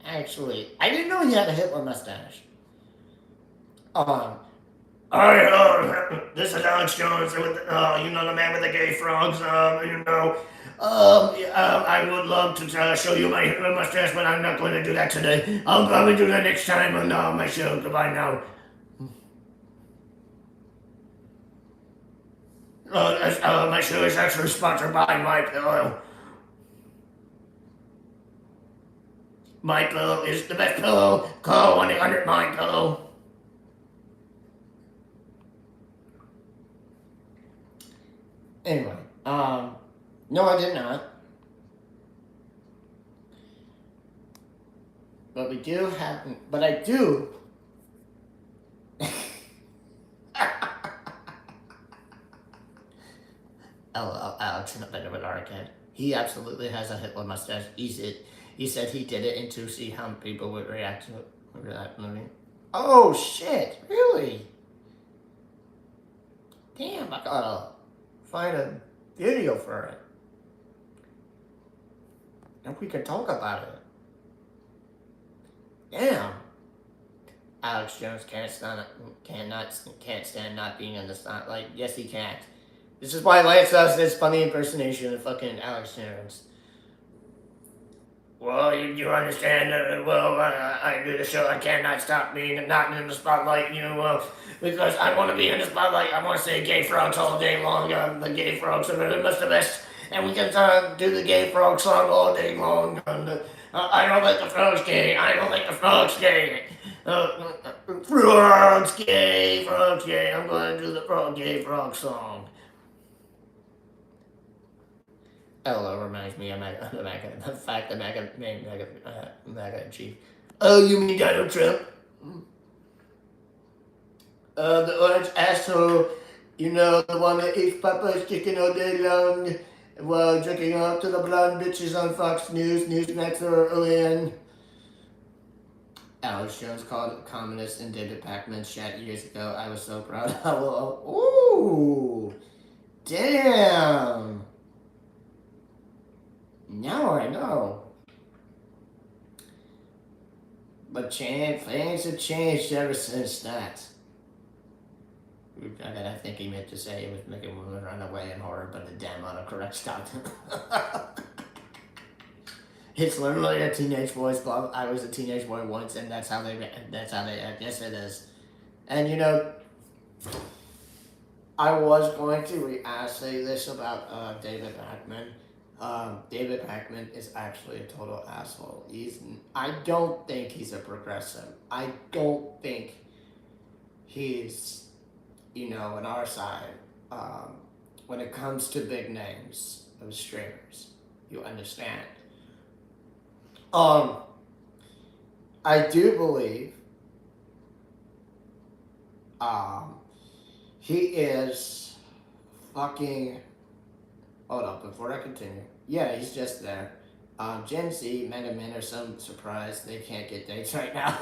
Actually, I didn't know he had a Hitler mustache. This is Alex Jones with, the man with the gay frogs, I would love to show you my Hitler mustache, but I'm not going to do that today. I'll probably do that next time on my show. Goodbye now. My show is actually sponsored by My Pillow. My Pillow is the best pillow. Call 1-800 My Pillow. Anyway, no, I did not. But we do have, but I do. Alex LT9K. He absolutely has a Hitler mustache. He said he did it to see how people would react to that movie. Oh shit! Really? Damn! I gotta find a video for it, and we can talk about it. Damn! Alex Jones can't stand not being in the spotlight. Yes, he can't. This is why Lance does this funny impersonation of fucking Alex Jones. Well, you understand, I do the show, I cannot stop being not in the spotlight, because I want to be in the spotlight. I want to say gay frogs all day long. The gay frogs are the best, and we can do the gay frog song all day long. I don't like the frogs gay, I don't like the frogs gay. Frogs gay, I'm going to do the gay frog song. LO reminds me of the fact that MAGA chief. Oh, you mean Donald Trump? The orange asshole, the one that eats Popeye's chicken all day long while drinking up to the blonde bitches on Fox News, Newsmax, or OAN. Alex Jones called communist in David Pakman's chat years ago. I was so proud. Ooh, damn. Now I know. But things have changed ever since that. I think he meant to say he was making women run away in horror, but the damn autocorrect stopped him. It's literally a teenage boy's club. I was a teenage boy once, and that's how they act. Yes, it is. And I was going to say this about David Pakman. David Pakman is actually a total asshole. I don't think he's a progressive. I don't think he's, on our side, when it comes to big names of streamers. You understand? I do believe he is fucking. Hold up, before I continue. Yeah, he's just there. Gen Z, Mega Men are some surprise they can't get dates right now.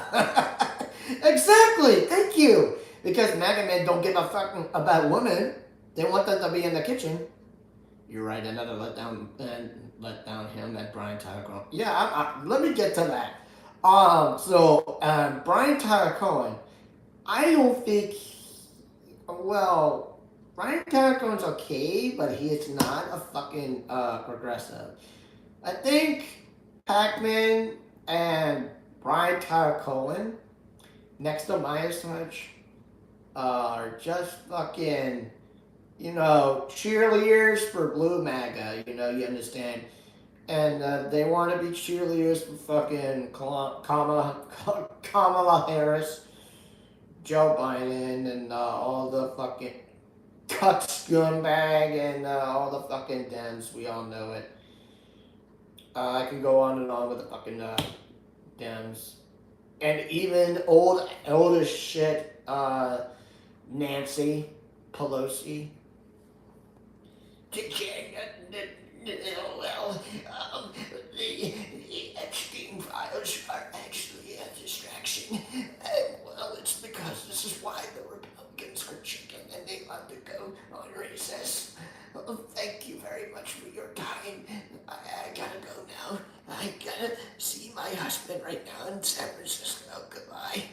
Exactly, thank you. Because Mega Men don't give a fuck about women. They want them to be in the kitchen. You're right, another letdown him and Brian Tyler Cohen. Yeah, let me get to that. Brian Tyler Cohen, I don't think, Brian Tyler Cohen's okay, but he is not a fucking progressive. I think Pakman and Brian Tyler Cohen, next to Maya Smudge, are just fucking, cheerleaders for Blue MAGA, you understand? And they want to be cheerleaders for fucking Kamala Harris, Joe Biden, and all the fucking cuck scumbag, and all the fucking Dems. We all know it. I can go on and on with the fucking Dems. And even old as shit, Nancy Pelosi. The Epstein files are actually a distraction. It's because this is why the Republicans are chicken and they want to go on recess. Thank you very much for your time. I gotta go now. I gotta see my husband right now in San Francisco. Goodbye.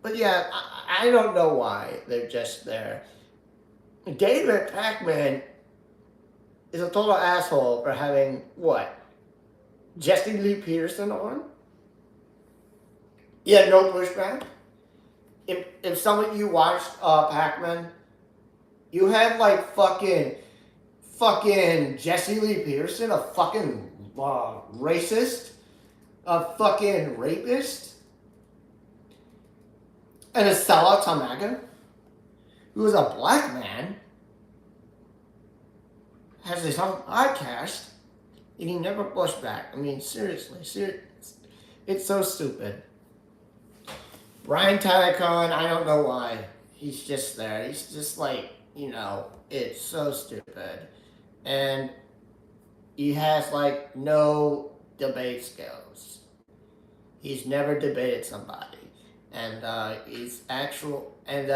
But yeah, I don't know why they're just there. David Pakman is a total asshole for having, Jesse Lee Peterson on? Yeah, no pushback. If some of you watched Pakman, you had fucking Jesse Lee Peterson, a fucking racist, a fucking rapist, and a sellout to MAGA, who was a black man, has his own podcast, and he never pushed back. I mean, seriously, it's so stupid. Brian Tyler Cohen, I don't know why. He's just there. He's just you know, it's so stupid. And he has, like, no debate skills. He's never debated somebody. And he's actual. And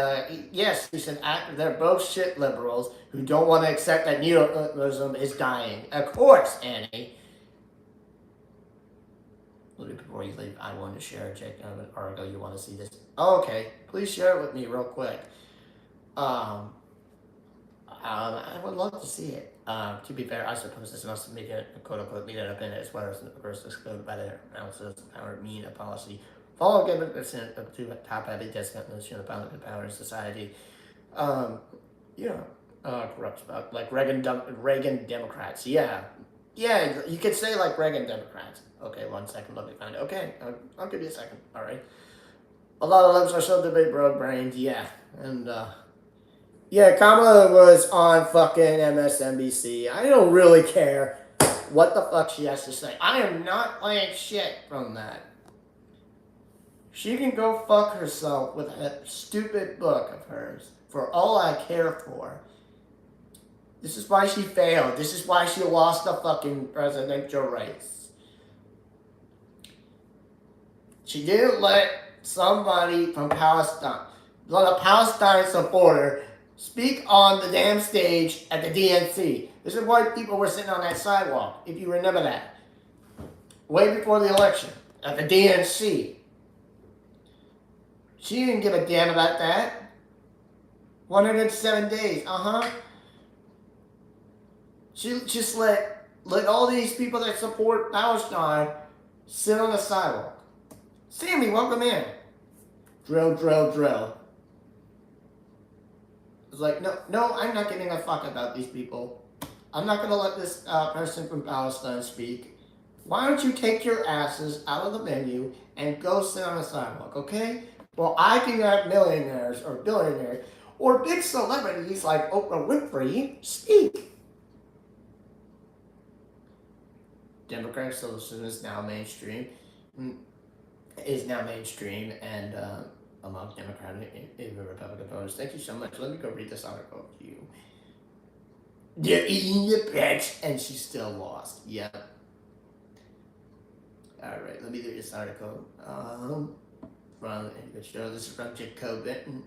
yes, he's an actor. They're both shit liberals who don't want to accept that neoliberalism is dying. Of course, Annie. Before you leave, I wanted to share, Jake, Argo, you want to see this? Oh, okay, please share it with me real quick. I would love to see it. To be fair, I suppose this must make it a quote-unquote media opinion as well as the first excluded by the analysis power mean a policy. Follow given percent of two top-heavy discount notion of public power in society. Corrupt about like Reagan Democrats. Yeah, you could say like Reagan Democrats. Okay, 1 second, let me find it. Okay, I'll give you a second. All right. A lot of libs are so debate broad brains. Yeah, and yeah, Kamala was on fucking MSNBC. I don't really care what the fuck she has to say. I am not playing shit from that. She can go fuck herself with a stupid book of hers for all I care for. This is why she failed. This is why she lost the fucking presidential race. She didn't let somebody from Palestine, let a Palestine supporter, speak on the damn stage at the DNC. This is why people were sitting on that sidewalk, if you remember that. Way before the election, at the DNC. She didn't give a damn about that. 107 days, She just let all these people that support Palestine sit on the sidewalk. Sammy, welcome in. Drill. It's like, no, I'm not giving a fuck about these people. I'm not going to let this person from Palestine speak. Why don't you take your asses out of the venue and go sit on the sidewalk, okay? Well, I can have millionaires or billionaires or big celebrities like Oprah Winfrey speak. Democratic socialism is now mainstream. And among Democratic and Republican voters. Thank you so much. Let me go read this article to you. They're eating your bitch, and she still lost. Yep. Alright, let me do this article. This is from Jacobin.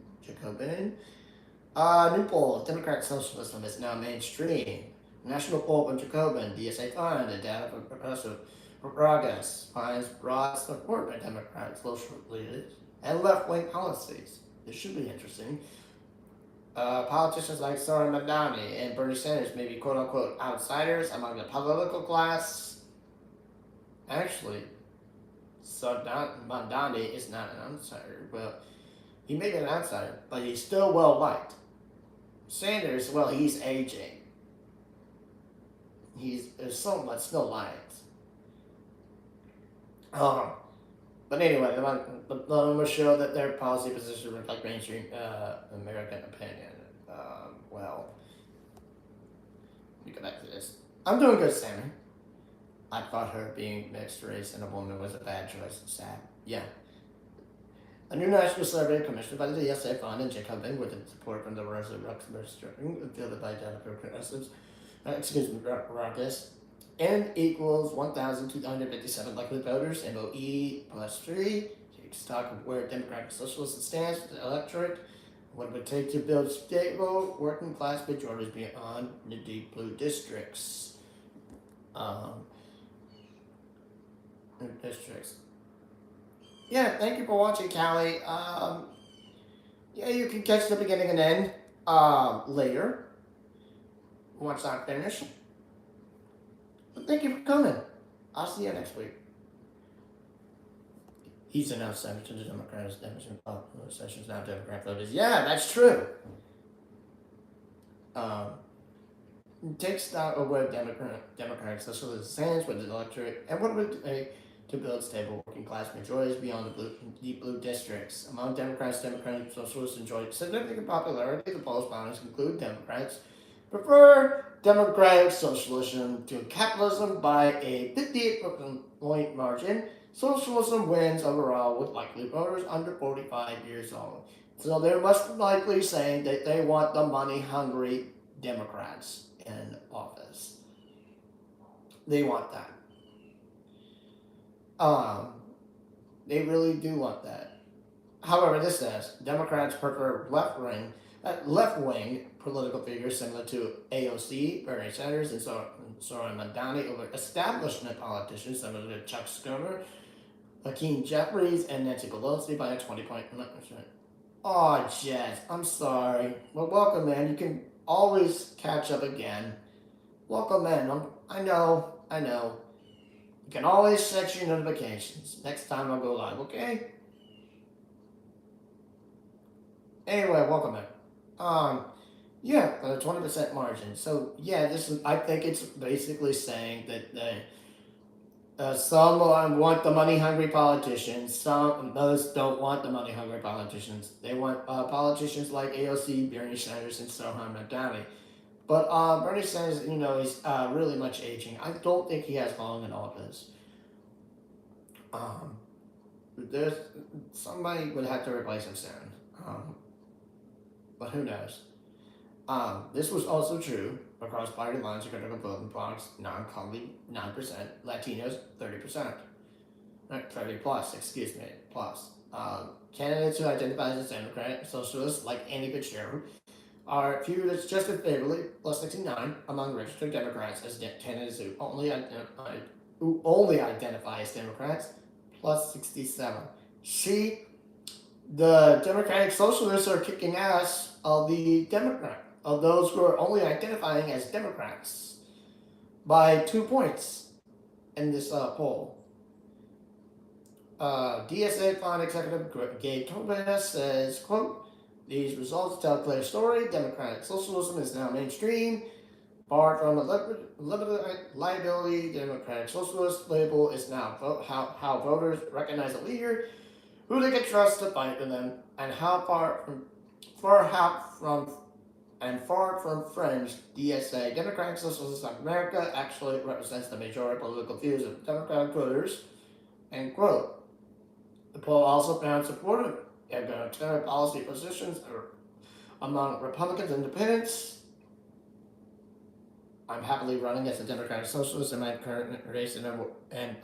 New poll. Democratic socialism is now mainstream. National poll from Jacobin. DSA find the data for progressive progress finds broad support by Democratic social leaders and left-wing policies. This should be interesting. Politicians like Sarah Madani and Bernie Sanders may be quote-unquote outsiders among the political class. Actually, Madani is not an outsider. Well, he may be an outsider, but he's still well-liked. Sanders, well, he's aging. He's so much still liked. But anyway, I'm going to show that their policy positions reflect mainstream American opinion. Well, let me go back to this. I'm doing good, Sammy. I thought her being mixed race and a woman was a bad choice. Sad. Yeah. A new national survey commissioned by the DSA Fund and Jacobin with the support from the Rosa Luxembourg fielded by Democratic progressives. Raucus. N equals 1,257 likely voters. MOE plus 3. Take stock of where Democratic Socialist stands with the electorate. What it would take to build stable working class majorities beyond the deep blue districts. Yeah, thank you for watching, Callie. Yeah, you can catch the beginning and end later once I finish. But thank you for coming. I'll see you next week. He's an outsider to the Democrats. Sessions now Democrat voters. Yeah, that's true. Take stock of where Democratic Socialist stands with the electorate and what it would take to build stable working class majorities beyond the deep blue districts. Among Democrats, Democratic Socialists enjoy significant popularity. The polls findings conclude Democrats prefer Democratic Socialism to capitalism by a 58 point margin. socialism wins overall with likely voters under 45 years old. So they're most likely saying that they want the money-hungry Democrats in office. They want that. They really do want that. However, this says Democrats prefer left-wing political figures similar to AOC, Bernie Sanders, and Zoran Mandani over establishment politicians similar to Chuck Schumer, Hakeem Jeffries, and Nancy Pelosi by a 20-point margin. Oh, Jess, I'm sorry. Well, welcome, man. You can always catch up again. Welcome, man. I know. You can always set your notifications. Next time I'll go live, okay? Anyway, welcome, man. Yeah, a 20% margin. So, yeah, I think it's basically saying that some want the money-hungry politicians. Most don't want the money-hungry politicians. They want politicians like AOC, Bernie Sanders, and Zoran Mandani. But Bernie Sanders, he's really much aging. I don't think he has long in office. There's somebody would have to replace him soon. But who knows? This was also true across party lines according to voting blocks, non-colored 9%, Latinos 30%, 30 plus, plus. Candidates who identify as Democrat, socialists like Andy Fitzgerald are viewed as just as favorably, plus 69, among registered Democrats as candidates who only identify as Democrats, plus 67. See, the Democratic Socialists are kicking ass of those who are only identifying as Democrats by 2 points in this poll. DSA Fund Executive Gabe Tobias says, quote, "These results tell a clear story. Democratic socialism is now mainstream. Far from a limited liability, Democratic socialist label is now how voters recognize a leader who they can trust to fight for them, and far from fringe DSA, Democratic Socialists of America, actually represents the majority political views of Democratic voters," end quote. The poll also found supportive economic policy positions among Republicans and Independents. I'm happily running as a Democratic Socialist in my current race, and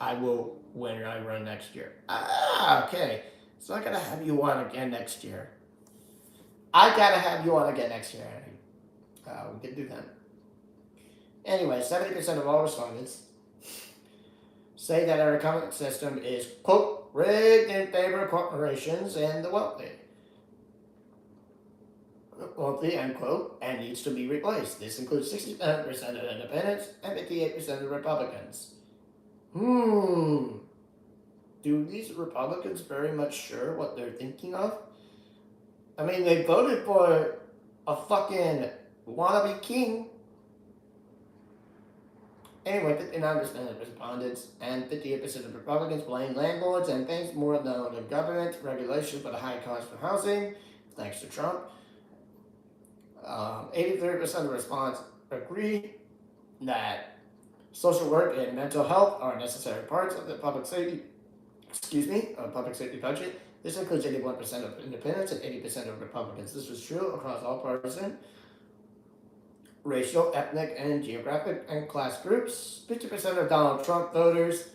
I will win I run next year. Okay. So I gotta have you on again next year. We can do that. Anyway, 70% of all respondents say that our economic system is, quote, rigged in favor of corporations and the wealthy, end quote, and needs to be replaced. This includes 67% of independents and 58% of Republicans. Do these Republicans very much sure what they're thinking of? I mean, they voted for a fucking wannabe king. Anyway, 59% of respondents and 58% of Republicans blame landlords and banks more than the government regulation for the high cost of housing, thanks to Trump. 83% of respondents agree that social work and mental health are necessary parts of the public safety budget. This includes 81% of independents and 80% of Republicans. This was true across all partisan, racial, ethnic, and geographic and class groups. 50% of Donald Trump voters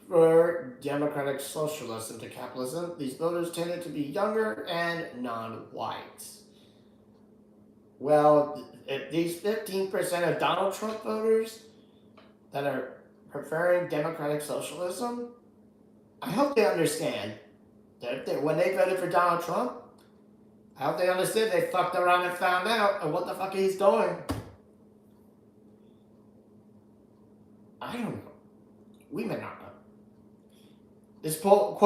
prefer democratic socialism to capitalism. These voters tended to be younger and non-white. Well, these 15% of Donald Trump voters that are preferring democratic socialism, I hope they understand that when they voted for Donald Trump, I hope they understood they fucked around and found out what the fuck he's doing. I don't know. We may not know. This poll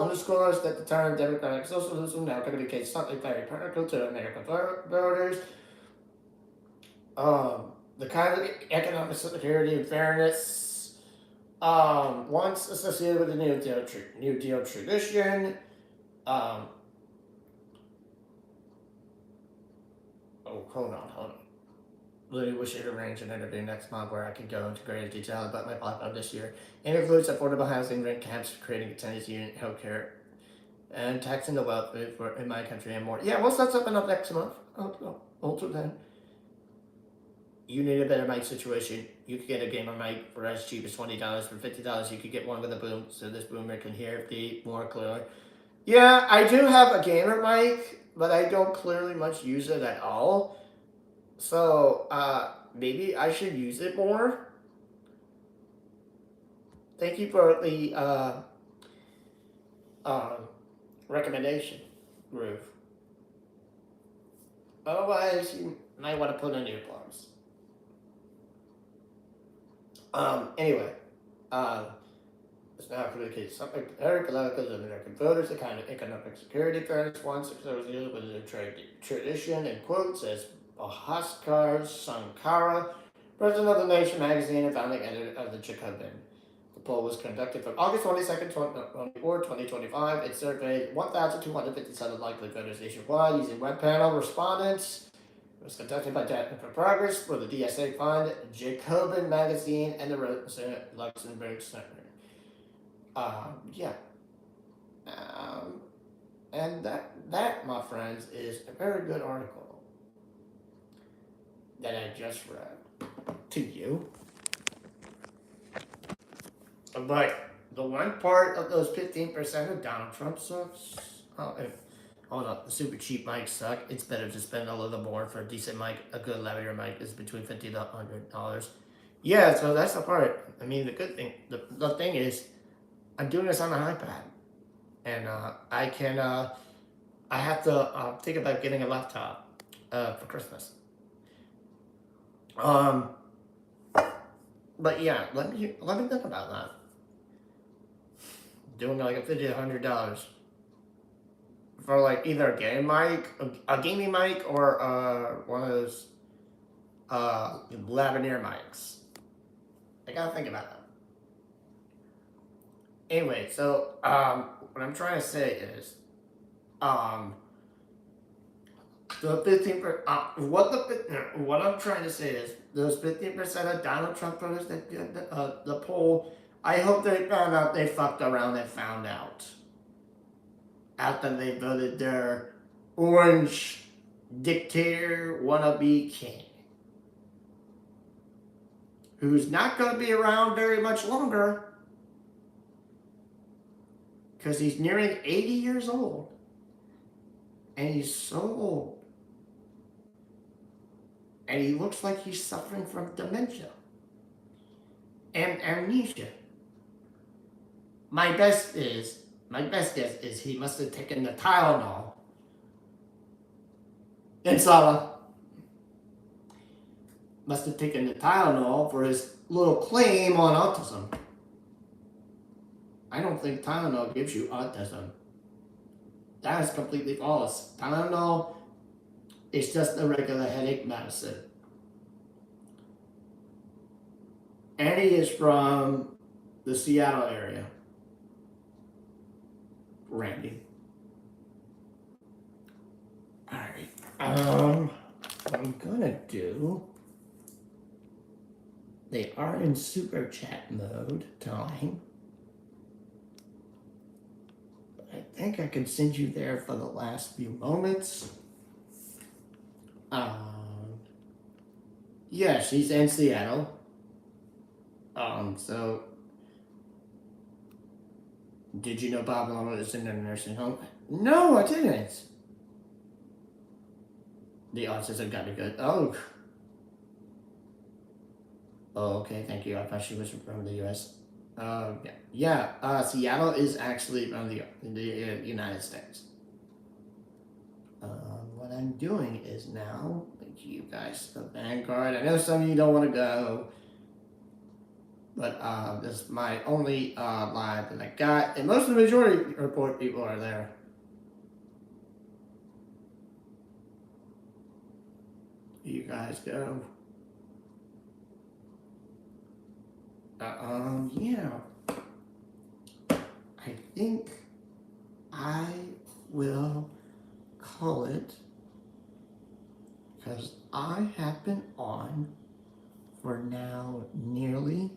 underscores that the term democratic socialism now communicates something very practical to American voters. The kind of economic security and fairness once associated with the New Deal tradition. Hold on. really wish it arranged an interview next month where I can go into greater detail about my platform this year. It includes affordable housing, rent caps, creating a tenants union, healthcare, and taxing the wealth for in my country and more. Yeah, we'll set something up next month. Until then, you need a better mic situation. You could get a gamer mic for as cheap as $20. For $50, you could get one with a boom, so this boomer can hear the more clearly. Yeah, I do have a gamer mic, but I don't clearly much use it at all. So, maybe I should use it more. Thank you for the recommendation, Groove. Otherwise, you might want to put in earplugs. Anyway, it's now communicated something very political to American voters, the kind of economic security fairness once associated with the tradition, in quotes, as Bhaskar Sankara, president of the Nation magazine and founding editor of the Jacobin. The poll was conducted from August 22nd, 2025. It surveyed 1,257 likely voters nationwide using web panel respondents. It was conducted by Data for Progress for the DSA Fund, Jacobin Magazine, and the Luxembourg Center. Yeah. And that, my friends, is a very good article that I just read to you. But the one part of those 15% of Donald Trump sucks. Hold up, the super cheap mics suck. It's better to spend a little more for a decent mic. A good lavalier mic is between $50 to $100. Yeah, so that's the part. I mean, the good thing, the thing is, I'm doing this on an iPad, and I can. I have to think about getting a laptop for Christmas. But yeah, let me think about that. Doing like a $50 to $100 for like either a game mic, a gaming mic, or one of those lavalier mics. I gotta think about that. Anyway, so what I'm trying to say is, the 15%. What I'm trying to say is those 15% of Donald Trump voters that did the poll. I hope they found out they fucked around and found out after they voted their orange dictator wannabe king, who's not going to be around very much longer because he's nearing 80 years old, and he's so old, and he looks like he's suffering from dementia and amnesia. My best guess is he must have taken the Tylenol. Inshallah. Must have taken the Tylenol for his little claim on autism. I don't think Tylenol gives you autism. That is completely false. Tylenol is just a regular headache medicine. And he is from the Seattle area. Randy. Alright. What I'm gonna do. They are in super chat mode time. But I think I can send you there for the last few moments. Yeah, she's in Seattle. So did you know Bob Loma is in a nursing home? No, I didn't. The autism got me good. Oh, okay, thank you. I thought she was from the U.S. Yeah. Seattle is actually from the United States. What I'm doing is now, thank you guys, the Vanguard. I know some of you don't want to go, but this is my only live that I got, and most of the majority report people are there. You guys go. Yeah. I think I will call it, because I have been on for now nearly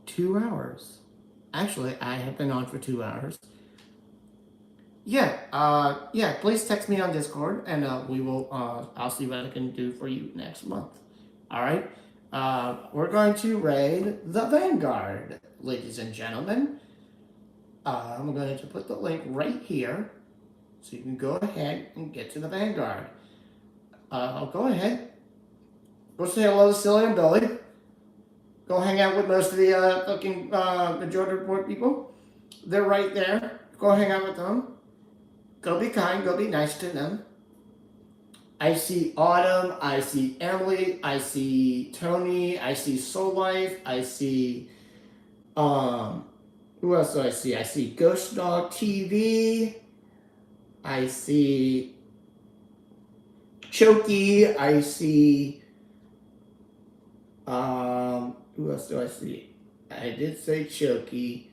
2 hours. Actually, I have been on for 2 hours. Yeah, please text me on Discord and we will, I'll see what I can do for you next month. Alright? We're going to raid the Vanguard, ladies and gentlemen. I'm going to put the link right here so you can go ahead and get to the Vanguard. Go ahead. Go say hello to Silly and Billy. Go hang out with most of the fucking majority report people. They're right there. Go hang out with them. Go be kind. Go be nice to them. I see Autumn. I see Emily. I see Tony. I see Soul Life. I see who else do I see? I see Ghost Dog TV. I see Choky. I see who else do I see? I did say Choky.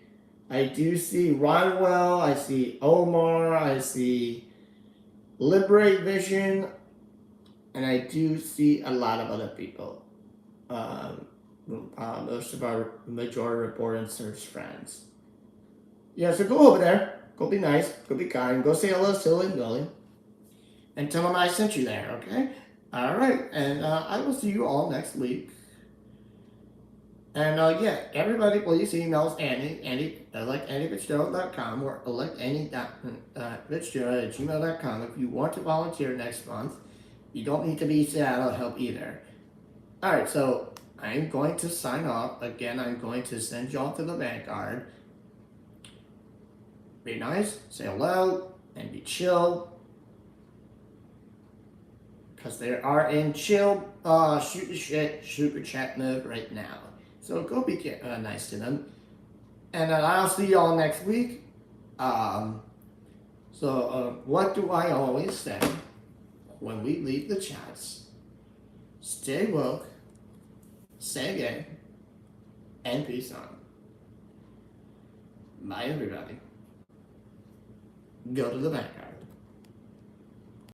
I do see Rodwell. I see Omar. I see Liberate Vision. And I do see a lot of other people. Most of our majority report and search friends. Yeah, so go over there. Go be nice. Go be kind. Go say hello to Silly and Billy. And tell them I sent you there, okay? Alright, and I will see you all next week. And yeah, everybody please email Andy, electandyfitzgerald.com or electandy.fitzgerald@gmail.com if you want to volunteer next month. You don't need to be Seattle help either. Alright, so I'm going to sign off. Again, I'm going to send y'all to the Vanguard. Be nice, say hello, and be chill. Because they are in chill, shoot the shit, shoot the chat mode right now. So go be nice to them. And I'll see y'all next week. What do I always say when we leave the chats? Stay woke, stay gay, and peace on. Bye, everybody. Go to the Vanguard.